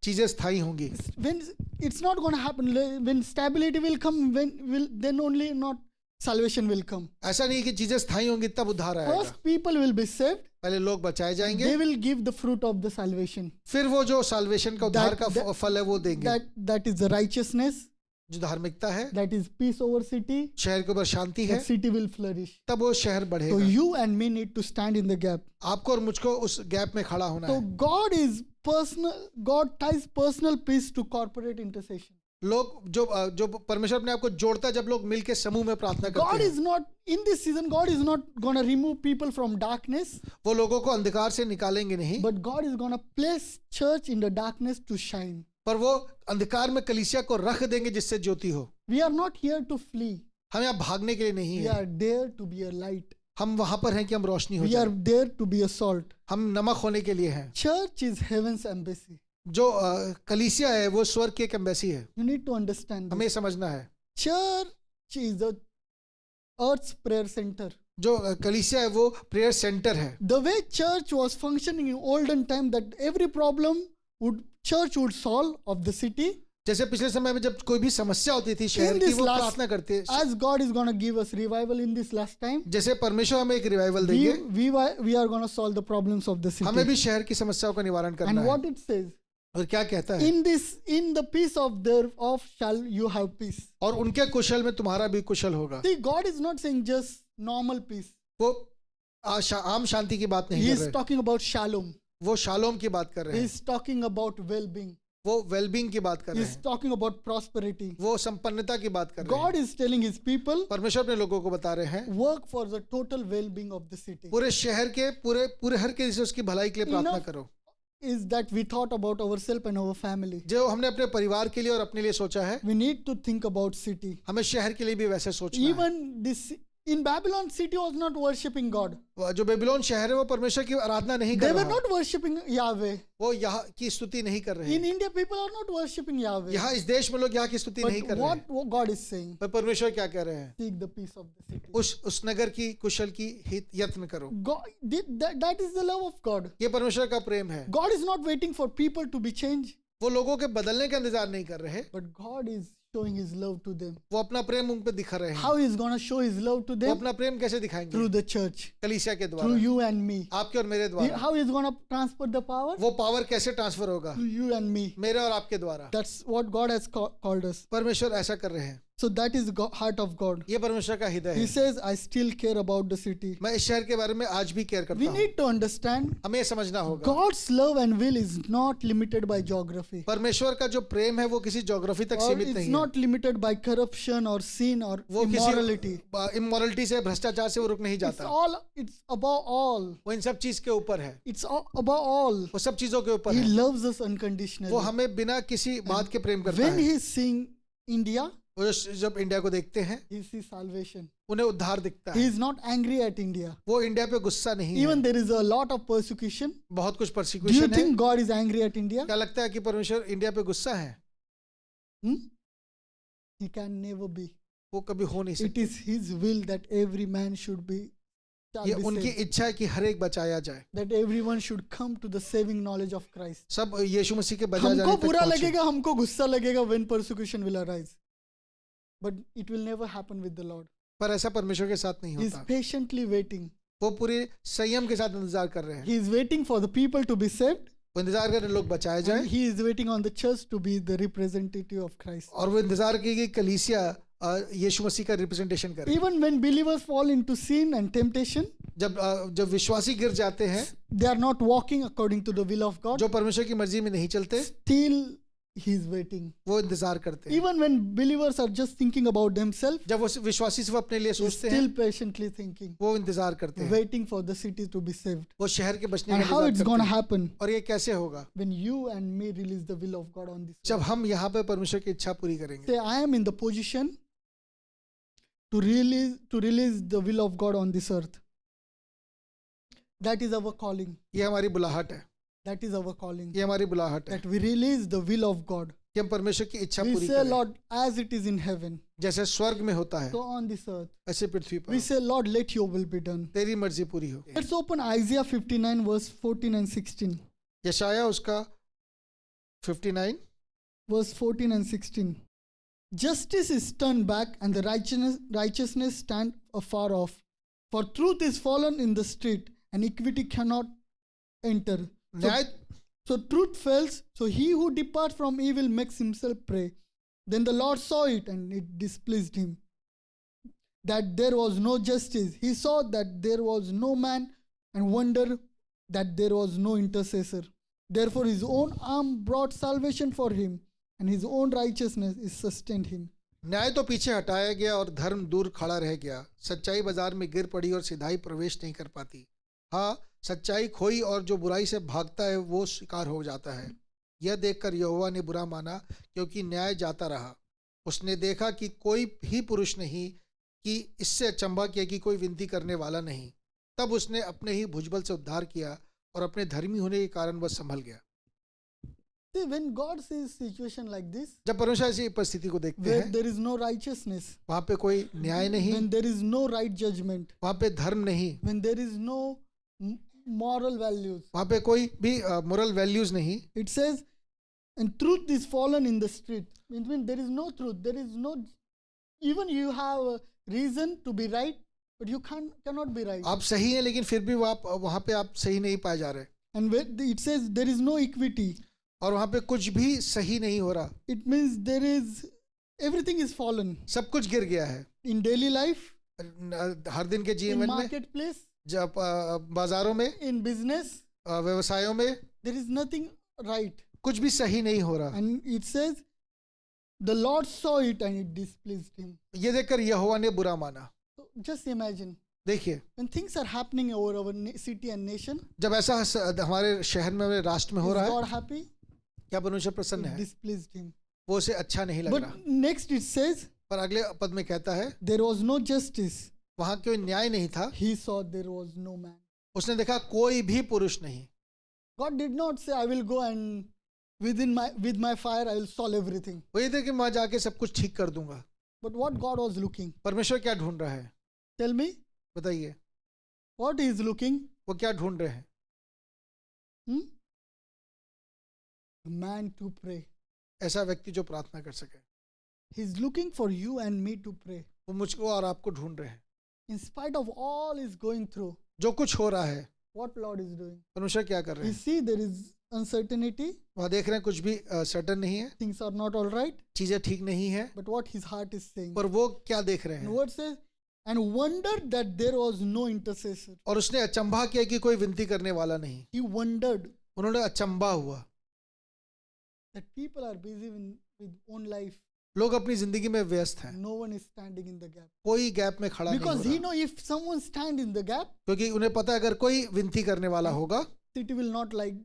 चीजें स्थायी होंगी. When it's not going to happen, when stability will come, then only not salvation will come. ऐसा नहीं कि चीजें स्थायी होंगी तब उद्धार आएगा. First, people will be saved. पहले लोग बचाए जाएंगे, They will give the fruit of the salvation. फिर वो जो साल्वेशन का उद्धार That- का फल है वो देंगे. That is the righteousness, जो धार्मिकता है, that is peace over city, शहर के ऊपर शांति है, that city will flourish. तब वो शहर So बढ़ेगा। you and me need to stand in the gap. आपको और मुझको उस गैप में खड़ा होना So है। God is personal, God ties personal peace to corporate intercession. लोग जो परमेश्वर अपने आप को जोड़ता है, जब लोग मिलके समूह में प्रार्थना करते God हैं, is not, in this season, God is not going to remove people from darkness, वो लोगों को अंधकार से निकालेंगे नहीं, but God is going to place church in the darkness to shine. पर वो अंधकार में कलीसिया को रख देंगे जिससे ज्योति हो। We are not here to flee. हम यहाँ भागने के लिए नहीं We है, are there to be a light. हम वहां पर हैं कि हम रोशनी हो We are जाए, there to be a salt. हम नमक होने के लिए हैं। Church is heaven's embassy. जो कलीसिया है वो स्वर्ग की एक एम्बेसी है, You need to understand हमें this. समझना है। Church is the earth's prayer center. जो कलीसिया है वो प्रेयर सेंटर है। The way church was functioning in olden time, that every problem church would solve of the city. जैसे पिछले समय में जब कोई भी समस्या होती थी शहर In की, this वो last- प्रार्थना करते, As God is going to give us revival in this last time, जैसे परमेश्वर हमें एक रिवाइवल देंगे, we are going to solve the problems of the हमें city. भी शहर की समस्याओं का निवारण करना And है। what it says, और क्या कहता है, in the peace of thereof shall you have peace. और उनके कुशल में तुम्हारा भी कुशल होगा। See, God is not saying just normal peace. वो आम शांति की बात नहीं He कर is रहे, talking about shalom. वो शालोम की बात कर रहे He हैं, is talking about well-being. वो वेलबींग की बात कर He रहे is हैं, talking about prosperity. वो संपन्नता की बात कर रहे हैं। God is telling his people, परमेश्वर अपने लोगों को बता रहे हैं, work for the total well-being of the city. पूरे शहर के पूरे हर किसी से उसकी भलाई के लिए प्रार्थना Enough करो। is that we thought about ourselves and our family. जो हमने अपने परिवार के लिए और अपने लिए सोचा है, We need to think about city. हमें शहर के लिए भी वैसे सोचना है। Even this in Babylon, city was not worshipping God. जो बेबीलोन शहर है वो परमेश्वर की आराधना नहीं They कर were रहा, not worshipping Yahweh. वो यहाँ की स्तुति नहीं कर रहे In हैं। India, people are not worshipping Yahweh. यहाँ इस देश में लोग यहाँ की स्तुति नहीं कर But रहे हैं। what God is saying, पर परमेश्वर क्या कह रहे हैं, seek the peace of the city. उस नगर की कुशल की हित यत्न करो। God, that is the love of God. ये परमेश्वर का प्रेम है। God is not waiting for people to be changed, वो लोगों के बदलने का इंतजार नहीं कर रहे, but God is showing his love to them. वो अपना प्रेम उन पे दिखा रहे हैं। How he is going to show his love to वो them? अपना प्रेम कैसे दिखाएंगे, Through the church, कलीसिया के through द्वारा, you and me. आपके और मेरे द्वारा। How he is going to transfer the power? वो पावर कैसे ट्रांसफर होगा, Through you and me. मेरे और आपके द्वारा। That's what God has called us. परमेश्वर ऐसा कर रहे हैं, So that is the heart of God. ये परमेश्वर का हृदय He है। says, I still care about the city. मैं इस शहर के बारे में आज भी केयर We करता हूँ। need to understand हमें ये समझना होगा, God's love and will is not limited by geography. परमेश्वर का जो प्रेम है वो किसी ज्योग्राफी तक Or सीमित it's नहीं है। not limited by corruption or sin or वो immorality. किसी इमोरलिटी से, भ्रष्टाचार से वो रुक नहीं It's जाता। it's above all. वो इन सब चीज के ऊपर है, It's above all. वो सब चीजों के ऊपर He है। loves us unconditionally. वो हमें बिना किसी बात के प्रेम करता When है। he is seeing India, वो जब इंडिया को देखते हैं, he sees salvation. उन्हें उद्धार दिखता He है। is not angry at India. वो इंडिया पे गुस्सा नहीं है। Even there is a lot of persecution. बहुत कुछ Do you परसिक्यूशन है। think God is angry at India? क्या लगता है कि परमेश्वर इंडिया पे गुस्सा है? Hmm? He can never be. वो कभी हो नहीं It सकता। is his will that every man shall ये be उनकी saved. इच्छा है कि हर एक बचाया जाए, That everyone should come to the saving knowledge of Christ. सब यीशु मसीह के बजा जाने हमको तक बुरा पहुंचे। लगेगा, हमको गुस्सा लगेगा when persecution will arise. But it will never happen with the Lord. पर ऐसा परमेश्वर के साथ नहीं He is होता। patiently waiting. वो पूरे संयम के साथ इंतजार कर रहे हैं। He is waiting for the people to be saved. वो इंतजार कर रहे हैं लोग बचाए And जाए, he is waiting on the church to be the representative of Christ. और वो इंतजार की कि कलीसिया यीशु मसीह का रिप्रेजेंटेशन करे। Even when believers fall into sin and temptation, जब विश्वासी गिर जाते हैं, they are not walking according to the will of God. जो परमेश्वर की मर्जी में नहीं चलते, Still, he is waiting. वो इंतजार करते हैं। Even when believers are just thinking about themselves, जब वो विश्वासी सिर्फ अपने लिए they are सोचते हैं, still patiently thinking, वो इंतजार करते हैं, waiting for the city to be saved. वो शहर के बचने And का how it's इंतजार going to करते हैं। happen? और ये कैसे होगा? When you and me release the will of God on this जब earth. हम यहाँ पे परमेश्वर की इच्छा पूरी करेंगे। Say, I am in the position to release the will of God on this earth. That is our calling. ये हमारी बुलाहट है, That is our calling. ये हमारी बुलाहट है That we release the will of God. कि हम परमेश्वर की इच्छा We पूरी say, करें। Lord, as it is in heaven, जैसे स्वर्ग में होता है so on this earth. ऐसे पृथ्वी पर We say, Lord, let your will be done. तेरी मर्जी पूरी हो। Let's open Isaiah 59 verse 14 and 16. यशाया उसका 59 Verse 14 and 16. Justice is turned back and the righteousness stand afar off. For truth is fallen in the street and equity cannot enter. न्याय So truth fails. So he who departs from evil makes himself prey. Then the Lord saw it, and it displeased him that there was no justice. He saw that there was no man, and wondered that there was no intercessor. Therefore his own arm brought salvation for him, and his own righteousness is sustained him. न्याय तो पीछे हटाया गया और धर्म दूर खड़ा रह गया। सच्चाई बाजार में गिर पड़ी और सिधाई प्रवेश नहीं कर पाती। हाँ, सच्चाई खोई और जो बुराई से भागता है वो शिकार हो जाता है। यह देखकर यहोवा ने बुरा माना, क्योंकि न्याय जाता रहा। उसने देखा कि कोई भी पुरुष नहीं, कि इससे अचंभा किया कि कोई विनती करने वाला नहीं। तब उसने अपने ही भुजबल से उद्धार किया और अपने धर्मी होने के कारण वह संभल गया। See, when God sees situation like this, जब परमेश्वर ऐसी परिस्थिति को देखते where हैं, there is no righteousness, वहाँ पे कोई न्याय नहीं, when there is no right judgment, वहाँ पे धर्म नहीं, when there is no moral values, वहाँ पे कोई भी मोरल वैल्यूज नहीं। it says, and truth is fallen in the street. Means when there is no truth, there is no, even you have a reason to be right, but you cannot be right. आप सही हैं लेकिन फिर भी वहाँ पे आप सही नहीं पाए जा रहे। And when it says there is no equity, और वहाँ पे कुछ भी सही नहीं हो रहा। it means there is, everything is fallen. सब कुछ गिर गया है। In daily life, हर दिन के in जीवन में, marketplace, जब बाजारों में, in business, व्यवसायों में there is nothing right. कुछ भी सही नहीं हो रहा। And it says, the Lord saw it and it displeased him. ये देखकर यहोवा ने बुरा माना। So just imagine, देखिए, when things are happening over our city and nation, जब ऐसा हमारे शहर में, हमारे राष्ट्र में हो is रहा है, God happy? क्या परमेश्वर प्रसन्न It है? displeased him. वो उसे अच्छा नहीं लग But रहा। next it says, पर अगले पद में कहता है, there was no justice. वहाँ कोई न्याय नहीं था। He saw there was no man. उसने देखा कोई भी पुरुष नहीं। God did not say, I will go and with my fire I will solve everything. वो ये थे कि मैं जाके सब कुछ ठीक कर दूंगा। But what God was looking? परमेश्वर क्या ढूंढ रहा है? Tell me, बताइए, what he is looking? वो क्या ढूंढ रहे हैं? A man to pray. ऐसा व्यक्ति जो प्रार्थना कर सके। He's looking for you and me to pray. वो मुझको और आपको ढूंढ रहे हैं। In spite of all he's going through, जो कुछ हो रहा है, what Lord is doing? परमेश्वर क्या कर रहे You हैं? see, there is uncertainty. वहाँ देख रहे हैं कुछ भी सर्टन नहीं है, Things are not all right. चीजें ठीक नहीं है। But what his heart is saying. पर वो क्या देख रहे And हैं? word says, and wondered that there was no intercessor. और उसने अचंभा किया कि कोई विनती करने वाला नहीं। He wondered उन्होंने अचंभा हुआ। that people are busy with own life. लोग अपनी जिंदगी में व्यस्त हैं, No one is standing in the gap. कोई गैप में खड़ा नहीं Because हो he रहा। know if someone stand in the gap, क्योंकि उन्हें पता है अगर कोई विनती करने वाला होगा, city will not like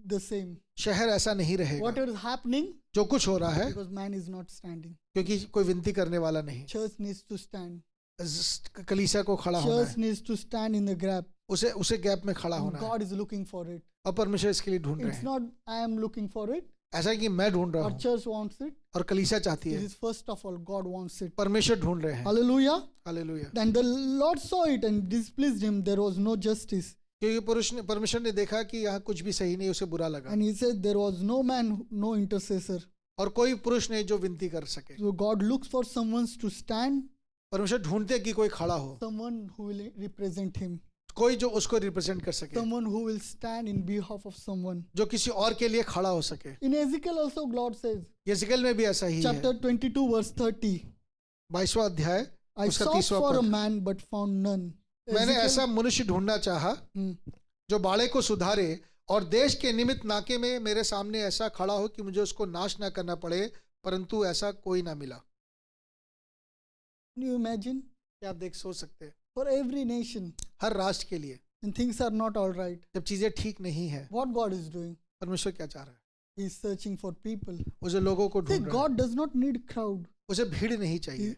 the same. शहर ऐसा नहीं रहेगा। Whatever is happening, जो कुछ हो रहा है, because man is not standing. क्योंकि कोई विनती करने वाला नहीं। Church needs to stand. कलीसिया को खड़ा होना Church है, needs to stand in the gap. उसे गैप में खड़ा And होना है। God is looking for it. और परमेश्वर इसके लिए ढूंढ रहे It's हैं। not I am looking for it ऐसा है कि मैं ढूंढ रहा or हूँ church wants it. और कलीसिया चाहती It है। is first of all God wants it. परमेश्वर ढूंढ रहे हैं। Hallelujah. Hallelujah. And the Lord saw it and displeased him. There was no justice. क्योंकि परमेश्वर ने देखा कि यहाँ कुछ भी सही नहीं, उसे बुरा लगा। And he said there was no man, no intercessor. और कोई पुरुष नहीं जो विनती कर सके। So God looks for someone to stand, परमेश्वर ढूंढते कि कोई खड़ा हो, someone who will represent him, कोई जो उसको रिप्रेजेंट कर सके, someone who will stand in behalf of someone. जो किसी और के लिए खड़ा हो सके। In Ezekiel also God says, यिजकेल में भी ऐसा ही है। chapter 22 verse 30, 22वां अध्याय I उसका sought 30वां for a पद। man but found none. मैंने Ezekiel- ऐसा मनुष्य ढूंढना चाहा जो बाड़े को सुधारे और देश के निमित्त नाके में मेरे सामने ऐसा खड़ा हो कि मुझे उसको नाश ना करना पड़े, परंतु ऐसा कोई ना मिला। Can you imagine? क्या आप सोच सकते हैं? For every nation, हर राष्ट्र के लिए when things are not all right, जब चीजें ठीक नहीं है, what God is doing? परमेश्वर क्या चाह रहा है? He is searching for people. उसे लोगों को See, ढूंढ रहा है। God does not need crowd. उसे भीड़ नहीं चाहिए,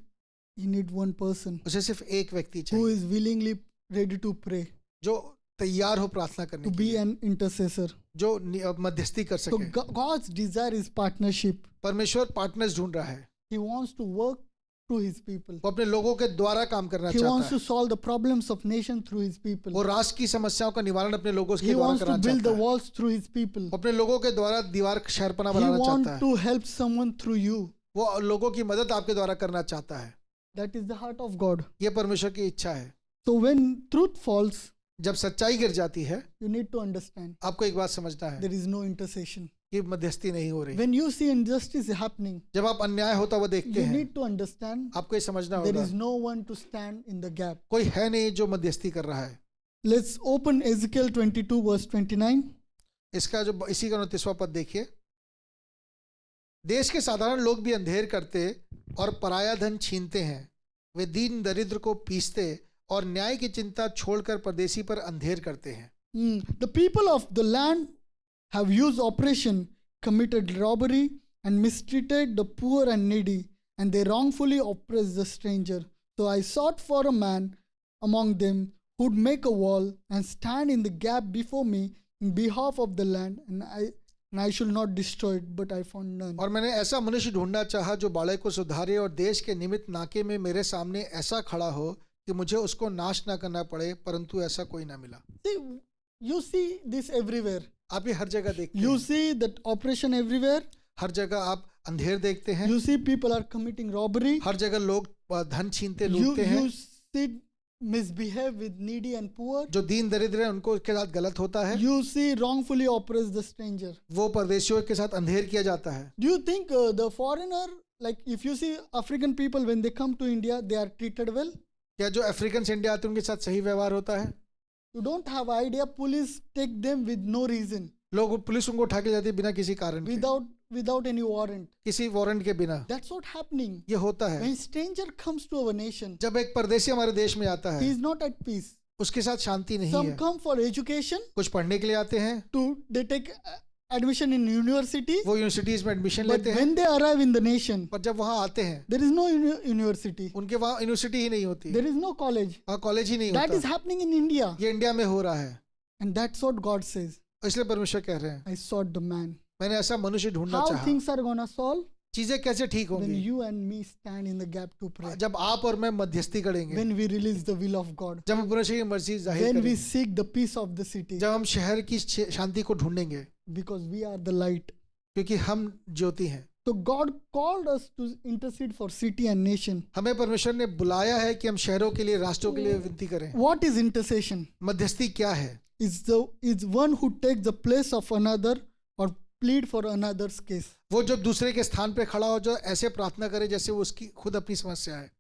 He need one person उसे सिर्फ एक व्यक्ति who चाहिए is willingly ready to pray, जो तैयार हो प्रार्थना करने to के be लिए, an intercessor. जो मध्यस्थी कर So सके। God's desire is partnership. परमेश्वर पार्टनर्स ढूंढ रहा है। He wants to work through his people. वो अपने लोगों के द्वारा काम करना He wants चाहता to है। solve the problems of nation through his people. वो राष्ट्र की समस्याओं का निवारण अपने लोगों के He द्वारा wants to करना build चाहता the है। walls through his people. वो अपने लोगों के द्वारा दीवार शहरपना He बनाना wants चाहता है। to help someone through you. वो लोगों की मदद आपके द्वारा करना चाहता है। That is the heart of God. ये परमेश्वर की इच्छा है। So when truth falls, जब सच्चाई गिर जाती है, you need to understand आपको एक बात समझना है there is no intercession. कि मध्यस्थी नहीं हो रही। When you see injustice happening, जब आप अन्याय होता हुआ देखते you हैं, need to understand आपको ये समझना there होगा is no one to stand in the gap. कोई है नहीं जो मध्यस्थी कर रहा है। Let's open Ezekiel 22 verse 29. इसका जो इसी का 29वां पद देखिए। देश के साधारण लोग भी अंधेर करते और पराया धन छीनते हैं, वे दीन दरिद्र को पीसते और न्याय की चिंता छोड़कर परदेशी पर अंधेर करते हैं। The people of the land have used oppression, committed robbery, and mistreated the poor and needy, and they wrongfully oppressed the stranger. So I sought for a man among them who'd make a wall and stand in the gap before me in behalf of the land, and I should not destroy it, but I found none. और मैंने ऐसा मनुष्य ढूंढना चाहा जो बाड़े को सुधारे और देश के निमित्त नाके में मेरे सामने ऐसा खड़ा हो कि मुझे उसको नाश ना करना पड़े, परंतु ऐसा कोई ना मिला। See, you see this everywhere. आप ये हर जगह देखते You हैं, see that oppression everywhere. हर जगह आप अंधेर देखते हैं, You see people are committing robbery. हर जगह लोग धन छीनते You लूटते हैं, see misbehave with needy and poor. जो दीन दरिद्र है उनको के साथ गलत होता है, You see wrongfully oppress the stranger. वो परदेशियों के साथ अंधेर किया जाता है। Do you think the foreigner, like if you see African people when they come to India, they are treated well? क्या जो अफ्रीकन इंडिया आते हैं उनके साथ सही व्यवहार होता है? You don't have idea. Police take them with no reason, लोग पुलिस उनको उठा के जाती है बिना किसी कारण के, without any warrant. किसी वारंट के बिना। That's what happening. ये होता है When stranger comes to our nation, जब एक परदेशी हमारे देश में आता he है, is not at peace. उसके साथ शांति नहीं Some है। come for education, कुछ पढ़ने के लिए आते हैं, they take admission in university, वो यूनिवर्सिटीज में एडमिशन but लेते हैं, when they arrive in the nation, पर जब वहाँ आते हैं there is no university, उनके वहाँ यूनिवर्सिटी ही नहीं होती, there is no college. वहाँ कॉलेज ही नहीं That is होता। happening in India, ये इंडिया में हो रहा है, and that's what God says. इसलिए परमेश्वर कह रहे हैं I sought the man. मैंने ऐसा मनुष्य ढूंढना How चाहा। things are gonna solve? चीजें कैसे ठीक When होंगी? you and me stand in the gap to pray. जब आप और मैं मध्यस्थी करेंगे, When we release the will of God. जब हम परमेश्वर की मर्जी जाहिर When we करेंगे, seek the peace of the city. जब हम शहर की शांति को ढूंढेंगे, Because we are the light. क्योंकि हम ज्योति हैं। So God called us to intercede for city and nation. हमें परमेश्वर ने बुलाया है कि हम शहरों के लिए, राष्ट्रों के लिए विनती करें। What is intercession? मध्यस्थी क्या है? Is one who takes the place of another or plead for another's case. वो जो दूसरे के स्थान पे खड़ा हो, जो ऐसे प्रार्थना करे जैसे वो उसकी खुद अपनी समस्या है।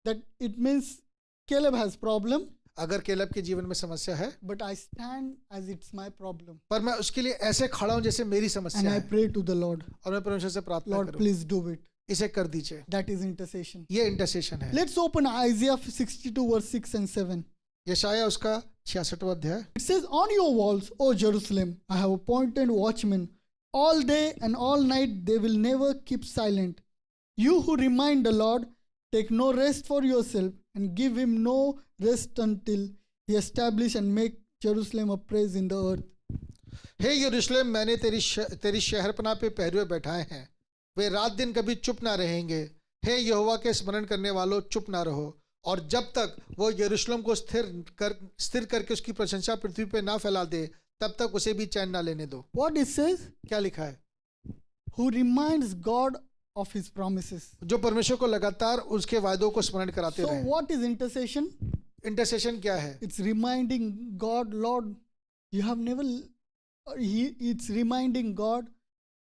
That it means Caleb has problem, अगर केलब के जीवन में समस्या है, but I stand as it's my problem. पर मैं उसके लिए ऐसे खड़ा हूं जैसे मेरी And समस्या I है, pray to the Lord. और मैं परमेश्वर से प्रार्थना Lord, करूं, please do it. इसे कर दीजिए। That is intercession. ये इंटरसेशन है। Let's open Isaiah 62 verse 6 and 7. यशाया उसका 66वां अध्याय। It says, on your walls, O Jerusalem, I have appointed watchmen. All day and all night they will never keep silent. You who remind the Lord, take no rest for yourself and give him no rest until he establish and make Jerusalem a praise in the earth. हे यरूशलेम, मैंने तेरी शहरपनाह पे पहरुए बैठाए हैं, वे रात दिन कभी चुप ना रहेंगे। हे यहोवा के स्मरण करने वालों, चुप ना रहो, और जब तक वो यरूशलेम को स्थिर करके उसकी प्रशंसा पृथ्वी पे ना फैला दे, तब तक उसे भी चैन ना लेने दो। What it says? क्या लिखा है? Who reminds God of his promises. जो परमेश्वर को लगातार उसके वायदों को स्मरण कराते So रहे। what is intercession? इंटरसेशन क्या है? It's reminding God, Lord, you have never, it's reminding God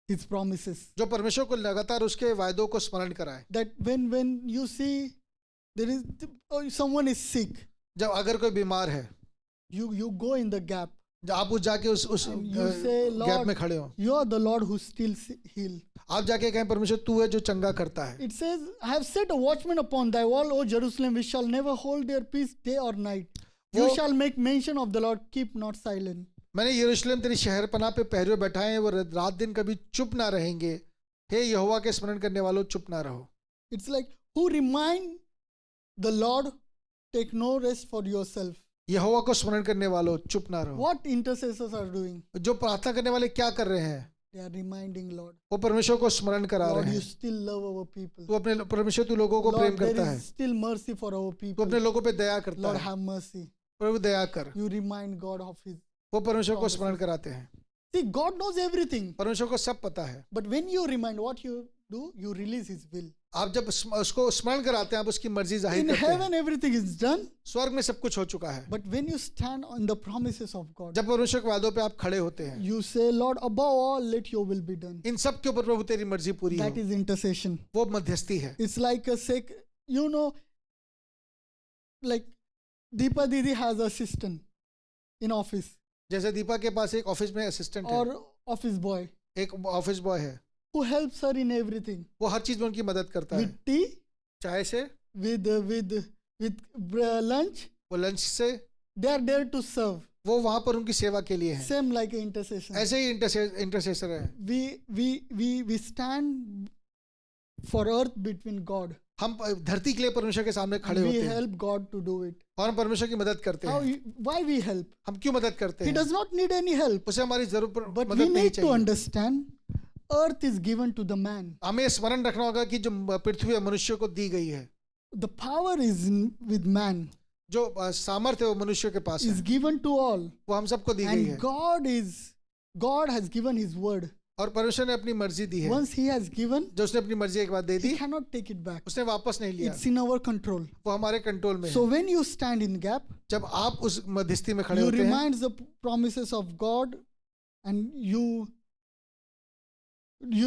his promises. जो परमेश्वर को लगातार उसके वायदों को स्मरण कराए। That when you see there is someone is sick, जब अगर कोई बीमार है, you go in the gap. जब आप जाके उस And you say, gap Lord, में खड़े हो, you are the Lord who still heal. आप जाके कहें परमेश्वर तू है जो चंगा करता है। It says, I have set a watchman upon thy wall, O Jerusalem, which shall never hold their peace day or night. You shall make mention of the Lord, keep not silent. मैंने यरूशलेम तेरी शहरपनाह पे पहरुए बैठाए हैं, वो रात दिन कभी चुप ना रहेंगे। हे यहोवा के स्मरण करने वालों, चुप ना रहो। It's like, who remind the Lord, take no rest for yourself. यहोवा को स्मरण करने वालों, चुप ना रहो। What intercessors are doing? जो प्रार्थना करने वाले क्या कर रहे हैं? They are reminding Lord, वो परमेश्वर को स्मरण करा Lord, रहे you हैं। still love our people. तू अपने परमेश्वर तू लोगों को प्रेम Lord, there करता है, is still mercy for our तू people. अपने लोगों पे दया करता Lord, है। have mercy. प्रभु दया कर। You remind God of his. वो परमेश्वर को स्मरण कराते हैं। See, God knows everything. परमेश्वर को सब पता है। But when you remind what you do, you release His will. आप जब उसको स्मरण कराते हैं, आप उसकी मर्जी जाहिर In करते हैं। heaven, everything is done. स्वर्ग में सब कुछ हो चुका है। But when you stand on the promises of God, जब परमेश्वर के वादों पे आप खड़े होते हैं, you say, Lord, above all, let your will be done. इन सब के ऊपर प्रभु तेरी मर्जी पूरी That हो, is intercession. वो मध्यस्थी है। It's like a like Deepa Didi has assistant in office जैसे दीपा के पास एक ऑफिस में असिस्टेंट है, or office boy एक ऑफिस बॉय है, who helps her in everything. वो हर चीज में उनकी मदद करता है। With tea, चाय से, with lunch, वो लंच से, they are there to serve. वो वहां पर उनकी सेवा के लिए है। Same like an intercession. ऐसे ही इंटरसेसर है। We stand for earth between God. हम धरती के लिए परमेश्वर के सामने खड़े We होते हैं help God to do it. और हम परमेश्वर की मदद करते How? हैं। Why we help? हम क्यों मदद करते He हैं? does not need any help. उसे हमारी जरूरत But we मदद नहीं need to चाहिए। understand, earth is given to the man. हमें स्मरण रखना होगा कि जो पृथ्वी है मनुष्य को दी गई है। The power is with man. जो सामर्थ्य है वो मनुष्य के पास Is है, given to all. वो हम सबको दी गई है। And God has given His word. और परमेश्वर ने अपनी मर्जी दी है। Once He has given, जो उसने अपनी मर्जी एक बार दे दी, He cannot take it back. उसने वापस नहीं लिया। It's in our control. वो हमारे कंट्रोल में So है। when you stand in gap, जब आप उस मध्यस्थी में खड़े you होते हैं, remind the promises of God, and you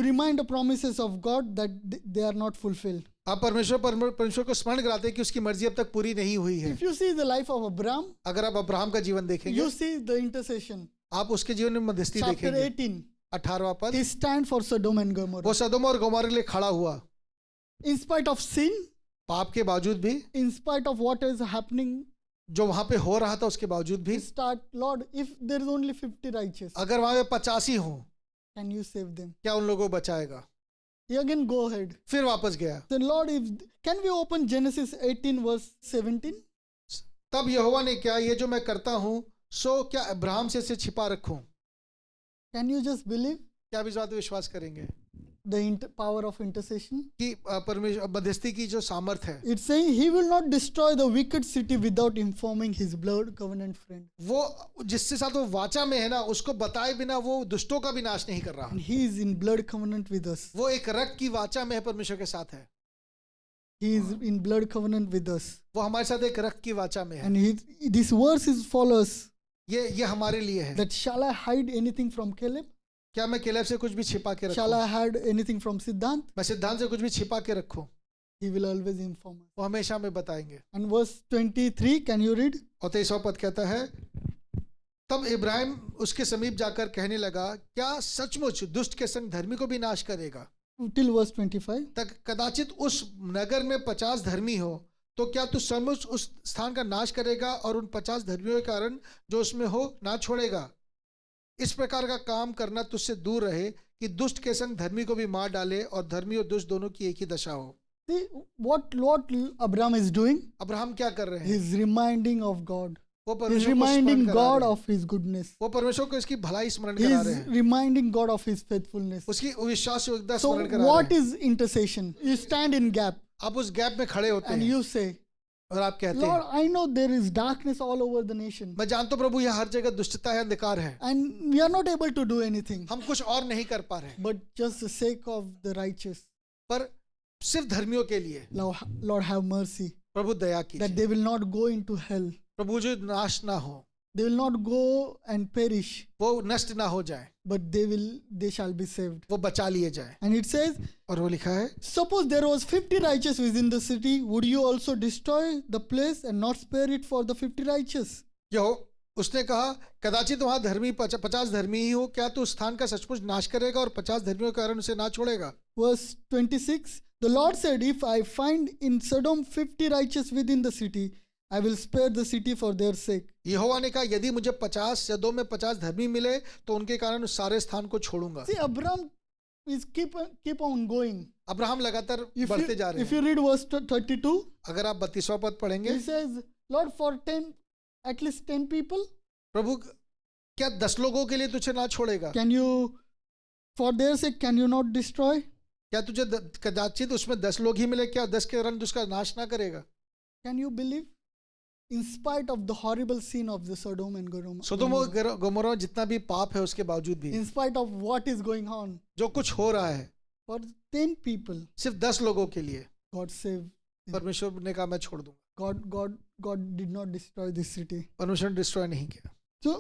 remind the promises of God that they are not fulfilled. आप परमेश्वर को स्मरण कराते हैं कि उसकी मर्जी अब तक पूरी नहीं हुई है। If you see the life of Abraham, अगर आप अब्राहम का जीवन देखेंगे, you see the intercession. आप उसके जीवन में मध्यस्थी Chapter देखेंगे। 18, 18वां पद, he stand for Sodom and वो Gomorrah. सदोम और गोमोरा के लिए खड़ा हुआ। In spite of sin, पाप के बावजूद भी, in spite of what is happening, जो वहां पे हो रहा था उसके बावजूद भी, start, Lord, if there is only 50 righteous, अगर वहां पे 85 हो, can you save them? क्या उन लोगों को बचाएगा? He again go ahead. फिर वापस गया। Then Lord, can we open Genesis 18 verse 17? तब यहोवा ने क्या, ये जो मैं करता हूँ सो क्या अब्राहम से इसे छिपा रखूं? Can you just believe क्या आप इस बात पे विश्वास करेंगे the power of intercession? कि परमेश्वर मध्यस्थी की जो सामर्थ है, It's saying He will not destroy the wicked city without informing His blood covenant friend. वो जिसके साथ वो वाचा में है ना, उसको बताए बिना वो दुष्टों का भी नाश नहीं कर रहा। And He is in blood covenant with us. वो एक रक्त की वाचा में है, परमेश्वर के साथ है। He is in blood covenant with us. वो हमारे साथ एक रक्त की वाचा में है। And this verse is follows ये हमारे लिए है। that shall I hide anything from Caleb? क्या मैं केलेब से कुछ भी छिपा के Shall रखूं? I hide anything from Siddhant? मैं सिद्धांत से कुछ भी छिपा के रखूं? He will always inform us. वो हमेशा हमें बताएंगे। And verse 23, can you read? और 23वां पद कहता है, तब इब्राहिम उसके समीप जाकर कहने लगा, क्या सचमुच दुष्ट के संग धर्मी को भी नाश करेगा? Till verse 25. तक कदाचित उस नगर में 50 धर्मी हो, तो क्या तू सचमुच उस स्थान का नाश करेगा और उन 50 धर्मियों के कारण जो उसमें हो ना छोड़ेगा? इस प्रकार का काम करना तुझसे दूर रहे कि दुष्ट के संग धर्मी को भी मार डाले और धर्मी और दुष्ट दोनों की एक ही दशा हो। See what Abraham is doing? Abraham क्या कर रहे हैं? He's reminding of God. वो He's परमेश्वर को reminding स्मरण करा God रहे हैं। of His goodness. वो परमेश्वर को इसकी भलाई स्मरण He करा is रहे हैं, reminding God of His faithfulness. उसकी विश्वास योग्यता So स्मरण करा what रहे हैं। is intercession? You stand in gap आप उस गैप में खड़े होते and हैं you say, और आप कहते Lord, हैं, I know there is darkness all over the nation मैं जानता हूं प्रभु, यह हर जगह दुष्टता है, अंधकार है, and we are not able to do anything, हम कुछ और नहीं कर पा रहे, but just the sake of the righteous, पर सिर्फ धर्मियों के लिए Lord have mercy Prabhu Daya that कीजिए। they will not go into hell. प्रभु जो नाश ना हो, They will not go and perish, वो नष्ट ना हो जाए, but they shall be saved. वो बचा लिए जाए। And it says, और वो लिखा है, suppose there was 50 righteous within the city, would you also destroy the place and not spare it for the 50 righteous? उसने कहा, कदाचित वहां धर्मी 50 धर्मी ही हो, क्या तू उस स्थान का सचमुच नाश करेगा और 50 धर्मियों के कारण उसे ना छोड़ेगा? Verse 26, the Lord said, if I find in Sodom 50 righteous within the city, I will spare the city for their sake. यहोवा ने कहा, यदि मुझे 50 सदोम में 50 धर्मी मिले तो उनके कारण उस सारे स्थान को छोड़ूंगा। See, Abraham is keep on going. Abraham लगातार If बढ़ते जा रहे if हैं। you read verse 32, अगर आप 32वां पद पढ़ेंगे, he says, Lord, for 10, at least 10 people, प्रभु क्या 10 लोगों के लिए तुझे ना छोड़ेगा? can you, for their sake, can you not destroy? क्या तुझे कदाचित उसमें 10 लोग ही मिले, क्या 10 के कारण उसका नाश ना करेगा? Can you believe? in spite of the horrible sin of the Sodom and सोदोम Gomorrah, और गोमोरा में जितना भी पाप है उसके बावजूद भी in spite of what is going on, जो कुछ हो रहा है for 10 people, सिर्फ 10 लोगों के लिए God saved. परमेश्वर ने कहा मैं छोड़ दूंगा। God did not destroy this city. परमेश्वर ने डिस्ट्रॉय नहीं किया। So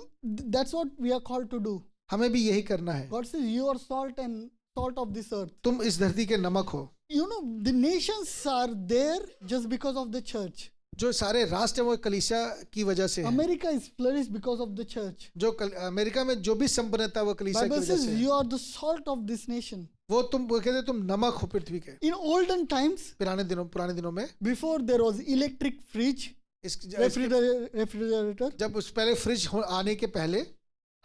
that's what we are called to do. हमें भी यही करना है। God says, you are salt and salt of this earth. तुम इस धरती के नमक हो। You know, the nations are there just because of the church. जो सारे राष्ट्र है वो कलीसिया की वजह से है। America is flourished because of the church. जो अमेरिका में जो भी संपन्नता है वो कलीसिया की Bible वजह says से है। you are the salt of this nation. वो कहते हैं तुम नमक हो पृथ्वी के। In olden times, पुराने दिनों में before there was electric fridge, refrigerator, जब उस पहले फ्रिज आने के पहले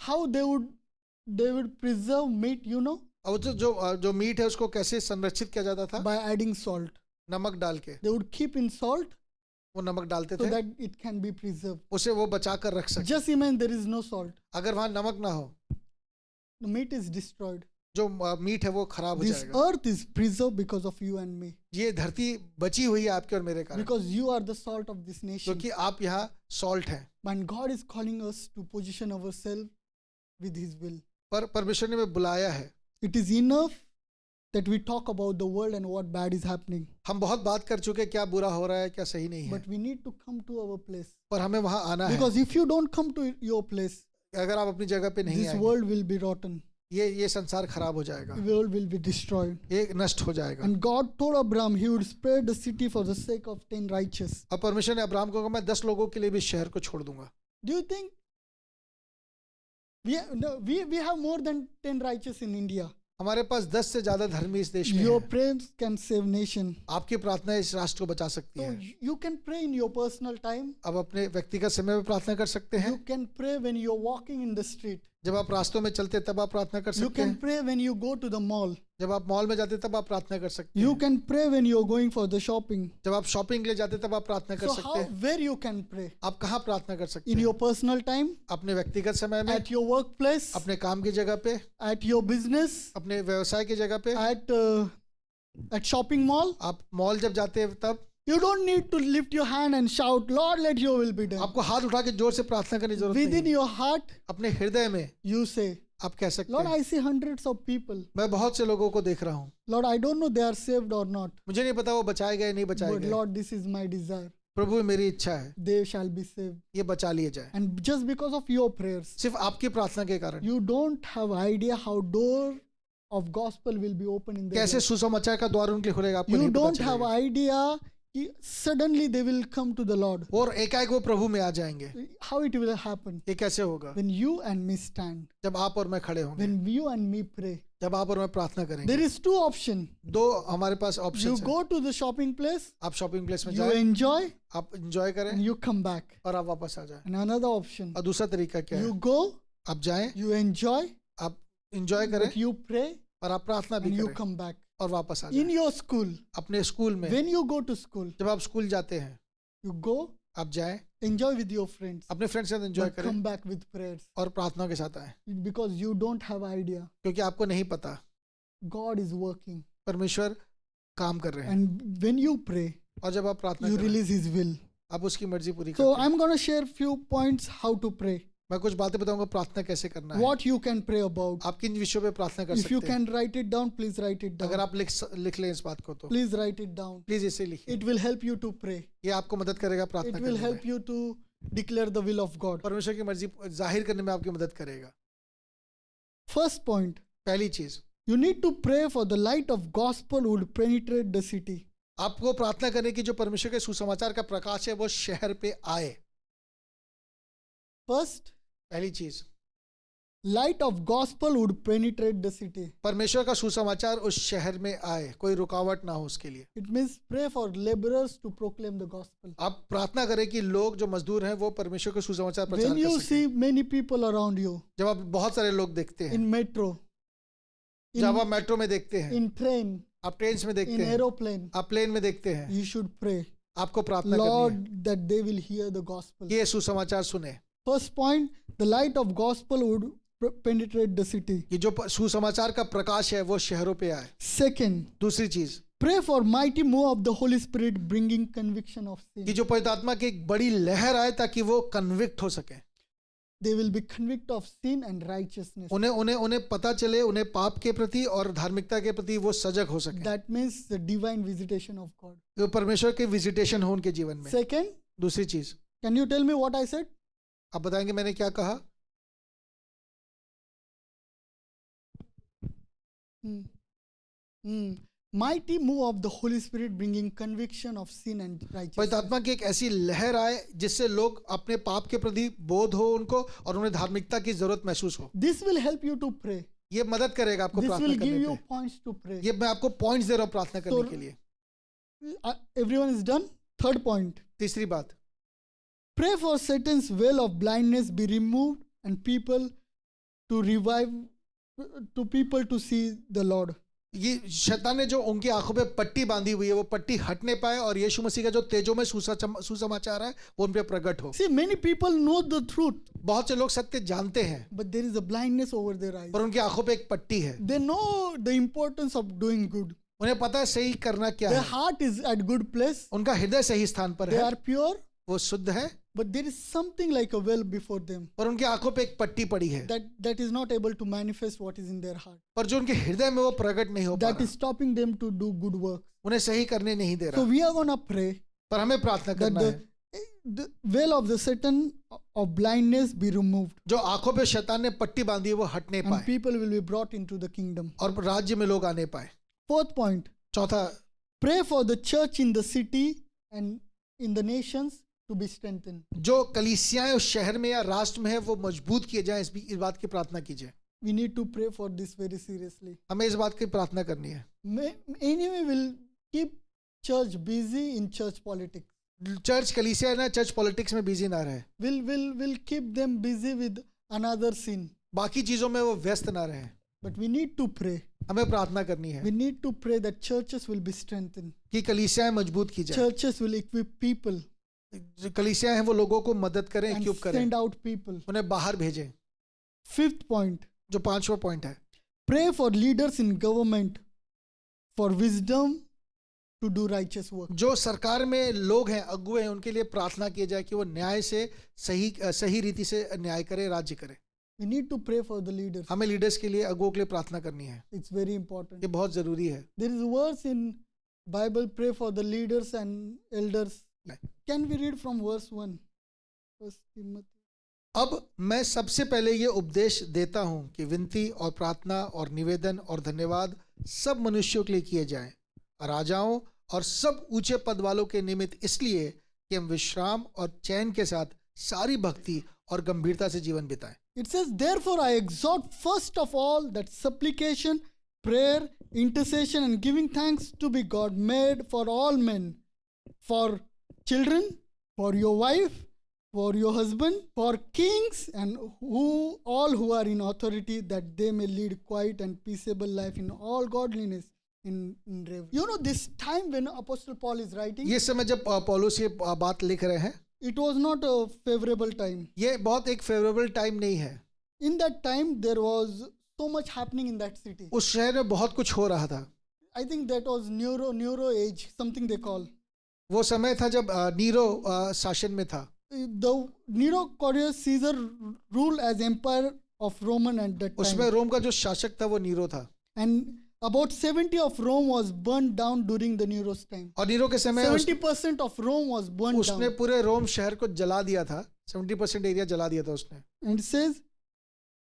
how they would preserve meat, you know, और जो मीट है उसको कैसे संरक्षित किया जाता था? by adding salt. नमक डाल के। They would keep in salt वो नमक डालते so थे that it can be preserved. उसे वो बचा कर रख सके। Just imagine there is no salt. अगर वहां नमक ना हो The meat is destroyed. जो मीट है वो खराब हो This जाएगा। earth is preserved because of you and me. ये धरती बची हुई है आपके और मेरे कारण, Because you are the salt of this nation. क्योंकि आप यहाँ सॉल्ट हैं। And God is calling us to position ourselves with His will. पर परमेश्वर ने हमें बुलाया है। It is enough that we talk about the world and what bad is happening. हम बहुत बात कर चुके क्या बुरा हो रहा है क्या सही नहीं है, But we need to come to our place. पर हमें वहां आना है। Because if you don't come to your place, अगर आप अपनी जगह पे नहीं this आएंगे world will be rotten. ये संसार खराब हो जाएगा, The world will be destroyed. ये नष्ट हो जाएगा। And God told Abraham He would spare the city for the sake of 10 righteous. अब परमेश्वर ने अब्राहम को कहा मैं 10 लोगों के लिए भी शहर को छोड़ दूंगा। Do you think we have more than 10 righteous in India? हमारे पास 10 से ज्यादा धर्मी इस देश में Your हैं। prayers can save nation. आपकी प्रार्थना इस राष्ट्र को बचा सकती So है। you can pray in your personal time. अब अपने व्यक्तिगत समय में प्रार्थना कर सकते हैं। You can pray when you're walking in the street. जब आप रास्तों में चलते तब आप प्रार्थना कर You सकते can हैं। pray when you go to the mall. जब आप मॉल में जाते तब आप प्रार्थना कर सकते You हैं। can pray when you're going for the shopping. जब आप शॉपिंग के लिए जाते तब आप प्रार्थना कर So सकते हैं। where you can pray? आप कहाँ प्रार्थना कर सकते In हैं? your personal time, अपने व्यक्तिगत समय में, at your workplace, अपने काम की जगह पे, at your business, अपने व्यवसाय की जगह पे, at shopping mall. आप मॉल जब जाते हैं तब You don't need to lift your hand and shout, Lord, let your will be done. आपको हाथ उठा के जोर से प्रार्थना करने की जरूरत Within नहीं। your heart, अपने हृदय में you say, आप कह सकते Lord, हैं I see hundreds of people. मैं बहुत से लोगों को देख रहा हूँ, Lord, I don't know they are saved or not. मुझे नहीं पता वो बचाए गए नहीं बचाए But गए, Lord, this is my desire. प्रभु मेरी इच्छा है They shall be saved. ये बचा लिए जाए। And just because of your prayers, सिर्फ आपकी प्रार्थना के कारण you don't have idea how door of gospel will be open in their कैसे life. सुसमाचार का द्वार उनके लिए खुलेगा आपको You नहीं don't पता have चलेगा। idea कि suddenly they will come to the Lord. और एकाएक वो प्रभु में आ जाएंगे। How it will happen? ये कैसे होगा? When you and me stand, जब आप और मैं खड़े होंगे, when you and me pray. जब आप और मैं प्रार्थना There करेंगे। is two options. दो हमारे पास You ऑप्शन है। go to the shopping place, आप शॉपिंग प्लेस में you जाएं, enjoy, आप एंजॉय करें and you come back. और आप वापस आ जाएं। And another option, और दूसरा तरीका क्या है? you go, आप जाएं, you enjoy, आप एंजॉय करें but you pray, और आप प्रार्थना भी and you करें come back. और वापस आ In जाएं। your school, अपने स्कूल में when you go to school, जब आप स्कूल जाते हैं, you go, आप जाएं, enjoy with your friends, अपने फ्रेंड्स के साथ एंजॉय but करें come back with prayers. और प्रार्थना के साथ आएं, Because you don't have idea. क्योंकि आपको नहीं पता God is working. परमेश्वर काम कर रहे हैं। And when you pray, और जब आप प्रार्थना you करें, release His will. आप उसकी मर्जी पूरी So करते हैं। I'm going to share few points how to pray. मैं कुछ बातें बताऊंगा प्रार्थना कैसे करना है। What you can pray about. आप किन विषयों पे प्रार्थना कर If you सकते हैं? can write it down, please write it अगर down. आप लिख लें इस बात को तो Please write it down. Please इसे लिखिए। It will help you to pray. ये आपको मदद करेगा प्रार्थना It will करने help में। you to declare the will of God. परमेश्वर की मर्जी जाहिर करने में आपकी मदद करेगा। First point, पहली चीज, you need to pray for the light of gospel would penetrate the city. आपको प्रार्थना करने की जो परमेश्वर के सुसमाचार का प्रकाश है वो शहर पे आए। First, पहली चीज, light of gospel would penetrate the city. परमेश्वर का सुसमाचार उस शहर में आए, कोई रुकावट ना हो उसके लिए। It means pray for laborers to proclaim the gospel. आप प्रार्थना करें कि लोग जो मजदूर हैं वो परमेश्वर के सुसमाचार प्रचार When कर you सकें। see many people around you, जब आप बहुत सारे लोग देखते हैं, in metro, जब आप मेट्रो में देखते हैं, in train, आप ट्रेन में देखते in हैं, aeroplane, आप प्लेन में देखते हैं, you should pray, आपको प्रार्थना करनी Lord, है that they will hear the gospel. कि ये सुसमाचार सुने। First point, the light of gospel would penetrate the city. कि जो सुसमाचार का प्रकाश है वो शहरों पे आए। Second, दूसरी चीज, Pray for mighty move of the Holy Spirit bringing conviction of sin. कि जो पवित्र आत्मा की एक बड़ी लहर आए ताकि वो कन्विक्ट हो सके, They will be convict of sin and righteousness. उन्हें उन्हें उन्हें पता चले, उन्हें पाप के प्रति और धार्मिकता के प्रति वो सजग हो सके। That means the divine visitation of God. जो परमेश्वर के विजिटेशन हो उनके जीवन में। Second, दूसरी चीज, can you tell me what I said? आप बताएंगे मैंने क्या कहा? Mighty move of the Holy Spirit bringing conviction of sin and पवित्र righteousness. आत्मा की एक ऐसी लहर आए जिससे लोग अपने पाप के प्रति बोध हो उनको और उन्हें धार्मिकता की जरूरत महसूस हो। This will help you to pray. ये मदद करेगा आपको This प्रार्थना will give करने you पे। points to pray. ये मैं आपको पॉइंट्स दे रहा हूँ प्रार्थना करने के लिए। Everyone is done. Third point. तीसरी बात, Pray for Satan's veil of blindness be removed and people to see the Lord. ये शैतान ने जो उनकी आंखों पे पट्टी बांधी हुई है वो पट्टी हटने पाए और यीशु मसीह का जो तेजो में सुसमाचार है वो उन पे प्रकट हो। See, many people know the truth, बहुत से लोग सत्य जानते हैं but there is a blindness over their eyes. पर उनकी आंखों पे एक पट्टी है। They know the importance of doing good. उन्हें पता है सही करना क्या Their है, heart is at good place. उनका हृदय सही स्थान पर They है, are pure, वो शुद्ध है, but there is something like a veil before them पर उनकी आंखों पे एक पट्टी पड़ी है that is not able to manifest what is in their heart. पर जो उनके हृदय में वो प्रकट नहीं हो पा That रहा, is stopping them to do good work. उन्हें सही करने नहीं दे So रहा। we are gonna pray पर हमें प्रार्थना that करना है the veil of the Satan of blindness be removed जो आंखों पे शैतान ने पट्टी बांधी है वो हटने and पाए people will be brought into the kingdom. और राज्य में लोग आने पाए। Fourth point, चौथा, pray for the church in the city and in the nations to be strengthened. जो कलीसियाएं उस शहर में या राष्ट्र में है वो मजबूत किए जाए, इस बात की प्रार्थना कीजिए। We need to pray for this very seriously. हमें इस बात की प्रार्थना करनी है। Enemy will keep church busy in church politics. Church कलीसिया है ना, चर्च पॉलिटिक्स में बिजी ना रहे, Will keep them busy with another sin. बाकी चीजों में वो व्यस्त ना रहे। But we need to pray. हमें प्रार्थना करनी है We need to pray that churches will be strengthened. कि कलीसियाएं मजबूत की जाए। Churches will equip people जो कलीसियाएं हैं वो लोगों को मदद करें, and इक्विप करें, send out people. उन्हें बाहर भेजें। Fifth point, जो पांचवा पॉइंट है, pray for leaders in government for wisdom to do righteous work. जो सरकार में लोग हैं, अगुए हैं, उनके लिए प्रार्थना की जाए कि वो न्याय से सही रीति से न्याय करे, राज्य करे। We need to pray for the leaders. हमें लीडर्स के लिए, अगुओं के लिए प्रार्थना करनी है। It's very important. ये बहुत जरूरी है। There is a verse in Bible, pray for the leaders and elders. Can we read from verse 1? First Timothy. अब मैं सबसे पहले ये उपदेश देता हूँ कि विनती और प्रार्थना और निवेदन और धन्यवाद सब मनुष्यों के लिए किए जाएं, राजाओं और सब ऊंचे पद वालों के निमित्त, इसलिए कि हम विश्राम और चैन के साथ सारी भक्ति और गंभीरता से जीवन बिताएं। It says, therefore I exhort first of all that supplication, prayer, intercession and giving thanks to be God made for all men, for children, for your wife, for your husband, for kings and all who are in authority, that they may lead quiet and peaceable life in all godliness in reverence. You know, this time when Apostle Paul is writing, ये समय जब पौलुस ये बात लिख रहे हैं, it was not a favorable time. ये बहुत एक फेवरेबल टाइम नहीं है। In that time, there was so much happening in that city. उस शहर में बहुत कुछ हो रहा था। I think that was Nero age, something they call. वो समय था जब नीरो शासन में था। The Nero Claudius Caesar ruled as empire of Roman at that time. उसमें रोम का जो शासक था वो नीरो था। And about 70 of Rome was burned down during the Nero's time. और नीरो के समय 70% of Rome was burned उसने down. पूरे रोम शहर को जला दिया था। 70% एरिया जला दिया था उसने। And it says,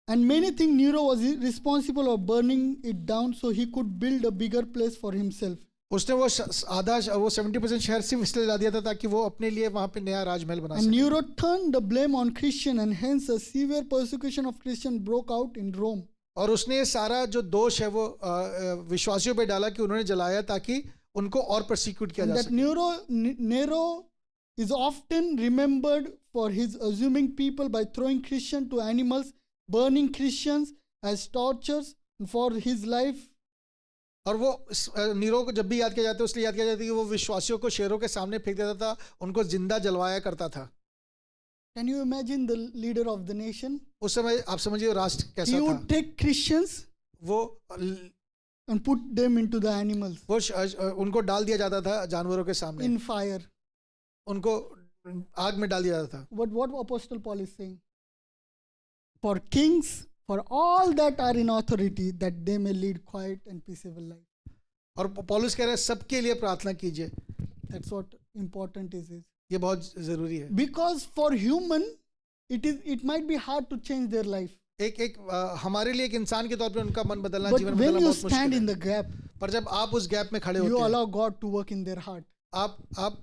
and many think Nero was responsible of burning it down so he could build a bigger place for himself. उसने वो 70% शहर सिर्फ इसलिए जला दिया था ताकि वो अपने लिए वहां पे नया राजमहल बना And सके। Nero turned the blame on Christian and hence a severe persecution of Christian broke out in Rome. और उसने ये सारा जो दोष है वो विश्वासियों पे डाला कि उन्होंने जलाया ताकि उनको और प्रोसिक्यूट किया And जा that सके। Nero is often remembered for his assuming people by throwing Christians to animals, burning Christians as tortures for his life. और वो नीरो को जब भी याद किया जाता है उसलिए याद किया जाता है कि वो विश्वासियों को शेरों के सामने फेंक देता था, उनको जिंदा जलवाया करता था। Can you imagine the leader of the nation? उस समय आप समझिए राष्ट्र कैसा He था। would take Christians वो and put them into the animals उनको डाल दिया जाता था जानवरों के सामने, in fire. उनको आग में डाल दिया जाता था. What Apostle Paul is saying? For kings, for all that are in authority, that they may lead quiet and peaceable life. और पौलुस कह रहे हैं सबके लिए प्रार्थना कीजिए. That's what important is. ये बहुत जरूरी है. Because for human, it might be hard to change their life. हमारे लिए एक इंसान के तौर पे उनका मन बदलना, But जीवन when बदलना you बहुत stand मुश्किल in है. the gap, पर जब आप उस गैप में खड़े you होते हैं, allow God to work in their heart, आप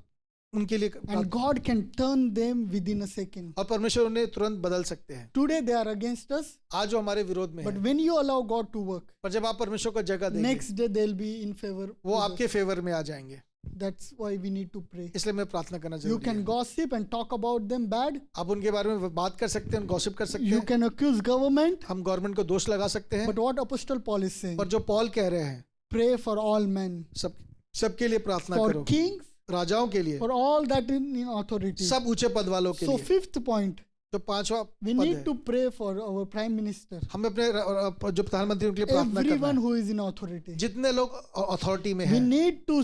उनके लिए and God can turn them within a second. और परमेश्वर उन्हें तुरंत बदल सकते हैं. Today they are against us, आज जो हमारे विरोध में but है, when you allow God to work, पर जब आप परमेश्वर को जगह देंगे, next day they'll be in favor. वो with us. आपके फेवर में आ जाएंगे. That's why we need to pray. इसलिए मैं प्रार्थना करना You जरूरी can है. gossip and talk about them bad. आप उनके बारे में बात कर सकते हैं, गॉसिप कर सकते You हैं, can accuse government. हम गवर्नमेंट को दोष लगा सकते हैं. But what Apostle Paul is saying, पर जो पॉल कह रहे हैं, pray for all men, सबके लिए प्रार्थना for करो, kings, राजाओं के लिए, for all that in authority. सब ऊंचे पद वालों के So लिए. fifth point, जो पांचवा we पद need है, to pray for our prime minister, हम अपने जो प्रधानमंत्री उनके लिए प्रार्थना करना everyone है. who is in authority. जितने लोग अथॉरिटी में We हैं, need to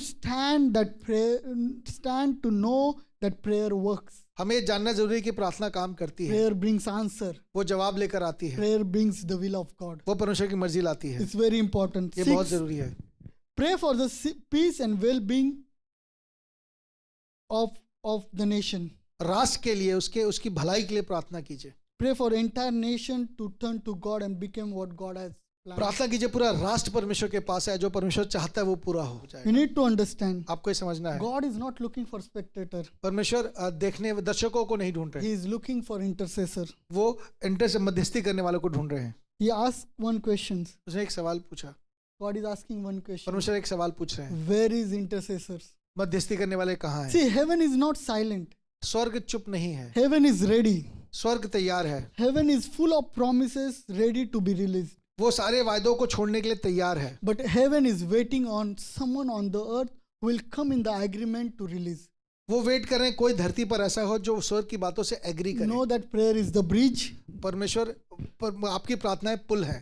stand to know that prayer works. हमें ये जानना जरूरी है कि प्रार्थना काम करती है. Prayer brings answer. वो जवाब लेकर आती है, Prayer brings the will of God. वो परमेश्वर की मर्जी लाती है. It's very important. ये बहुत 6, जरूरी है. pray for the peace and well-being of the nation. राष्ट्र के लिए, उसकी भलाई के लिए प्रार्थना कीजिए. Pray for entire nation to turn to God and become what God has planned. प्रार्थना कीजिए पूरा राष्ट्र परमेश्वर के पास है, जो परमेश्वर चाहता है वो पूरा हो You जाए. need to understand, आपको ये समझना है, God is not looking for spectator. परमेश्वर देखने दर्शकों को नहीं ढूंढ रहे, He is looking for intercessor. वो इंटर से मध्यस्थी करने वालों को ढूंढ रहे हैं. He asked one question. उसने एक सवाल पूछा, God is asking one question. परमेश्वर एक सवाल पूछ रहे हैं, Where is intercessors? मध्यस्थी करने वाले कहाँ हैं? See, heaven is not silent. स्वर्ग चुप नहीं है, Heaven is ready. स्वर्ग तैयार है. Heaven is full of promises ready to be released. वो सारे वायदों को छोड़ने के लिए तैयार है. But heaven is waiting on someone on the earth who will come in the agreement to release. वो वेट कर रहे हैं कोई धरती पर ऐसा हो जो स्वर्ग की बातों से एग्री करे. Know that prayer is the bridge. परमेश्वर आपकी प्रार्थनाएं पुल है,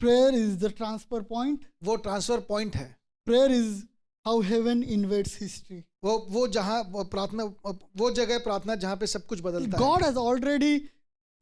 Prayer is the transfer point. वो ट्रांसफर पॉइंट है. Prayer is how heaven invades history. वो जहाँ प्रार्थना, वो जगह प्रार्थना जहाँ पे सब कुछ बदलता है. God has already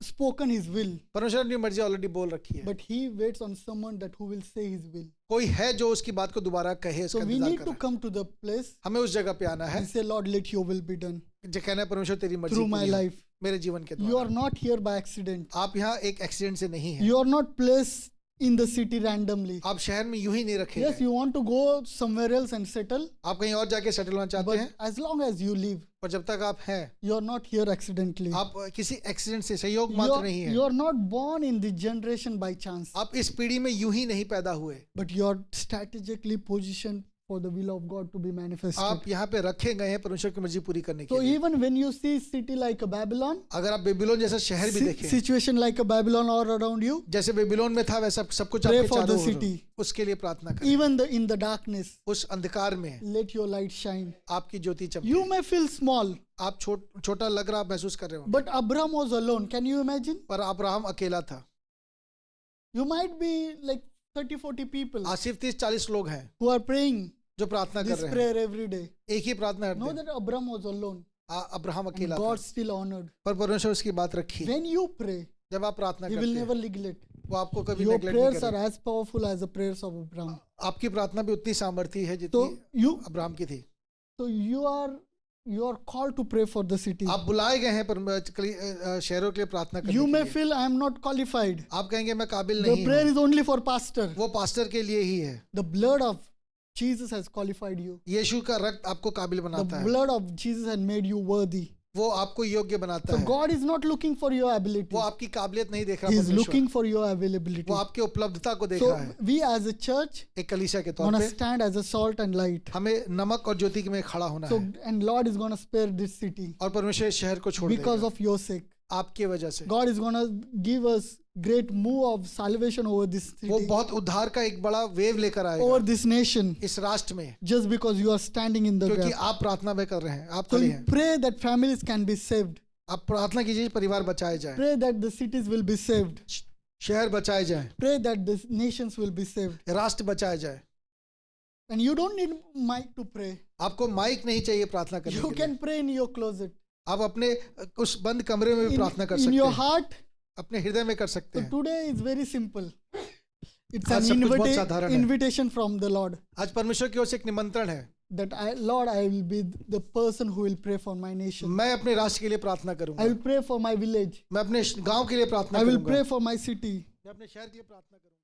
spoken his will, परमेश्वर अपनी मर्जी ऑलरेडी बोल रखी है. but he waits on someone that who will say his will. कोई है जो उसकी बात को दोबारा कहे, So इसका we इंतजार need कर to रहा है. come to the place हमें उस जगह पे आना है, and say, Lord, let your will be done जो कहना है परमेश्वर तेरी मर्जी through my पूरी हो, life. मेरे जीवन के You are द्वारा. not here by accident. आप यहाँ एक एक्सीडेंट से नहीं है, You are not placed in the city randomly. आप शहर में यूं ही नहीं रखे Yes, गए. you want to go somewhere else and settle, आप कहीं और जाके सेटल होना चाहते but हैं, as long as you live, और जब तक आप हैं, you are not here accidentally. आप किसी एक्सीडेंट से, संयोग You मात्र are, नहीं you है. are not born in the generation by chance, आप इस पीढ़ी में यूं ही नहीं पैदा हुए, but you are strategically positioned for the will of God to be manifested. आप यहाँ पे रखे गए हैं परमेश्वर की मर्जी पूरी करने के So लिए. even when you see city like a Babylon, अगर आप बेबीलोन जैसा शहर भी देखें, situation like a Babylon all around you, जैसे बेबीलोन में था वैसा सब कुछ Pray आपके for the चारों ओर हो, city. उसके लिए प्रार्थना करें. even in the darkness, उस अंधकार में let your light shine. आपकी ज्योति चमके. You may feel small, आप छोटा लग रहा, आप महसूस कर रहे हो, but Abraham was alone. Can you imagine? पर अब्राहम अकेला था. You might be like 30-40 people Asif 30-40 लोग हैं who are praying जो प्रार्थना कर this रहे हैं, prayer every day. एक ही प्रार्थना Know करते हैं. that Abraham was alone Abraham and अकेला था, God still honored. पर परमेश्वर उसकी बात रखी. When you pray, जब आप प्रार्थना He will करते never हैं, neglect. वो आपको कभी Your नेगलेक्ट नहीं prayers are करेगा. as powerful as the prayers of Abraham. आपकी प्रार्थना भी उतनी सामर्थी है So जितनी अब्राहम की थी. you are called to pray for the city. आप बुलाए गए हैं शहरों के लिए प्रार्थना करने You के may लिए. feel I am not qualified. आप कहेंगे मैं काबिल The नहीं prayer हूँ, is only for pastor. वो पास्टर के लिए ही है. The blood of Jesus has qualified you. यीशु का रक्त आपको काबिल The बनाता है, blood of Jesus has made you worthy. वो आपको योग्य बनाता So है. God is not looking for your ability. वो आपकी काबिलियत नहीं देख रहा He is परमेश्वर, looking for your availability. वो आपकी उपलब्धता को देख So रहा है. we as a church एक कलीसिया के तौर want to पे stand as a salt and light. हमें नमक और ज्योति में खड़ा होना So है, and Lord is going to spare this city और परमेश्वर इस शहर को छोड़ because देगा of your sake. आपकी वजह से. God is going to give us great move of salvation over this वो city, बहुत उद्धार का एक बड़ा वेव लेकर over आएगा this nation, इस राष्ट्र में, just because you are standing in the क्योंकि gap. आप प्रार्थना में कर रहे हैं, आप So खड़े you हैं. pray that families can be saved. आप प्रार्थना कीजिए परिवार बचाए जाए, Pray that the cities will be saved. शहर बचाए जाएं, Pray that the nations will be saved. राष्ट्र बचाए जाए। And you don't need mic to pray. आपको माइक नहीं चाहिए प्रार्थना करने You के लिए। can pray in your closet. आप अपने उस बंद कमरे में भी प्रार्थना कर In सकते your हैं, heart. अपने हृदय में कर सकते So हैं। today is very simple. It's आज an सब कुछ बहुत साधारण है। invitation from the Lord. आज परमेश्वर की ओर से एक निमंत्रण है, That Lord, I will be the person who will pray for my nation. मैं अपने राष्ट्र के लिए प्रार्थना I करूंगा, will pray for my village. मैं अपने गांव के लिए प्रार्थना I will करूंगा, pray for my city. मैं अपने शहर के लिए प्रार्थना करूंगा।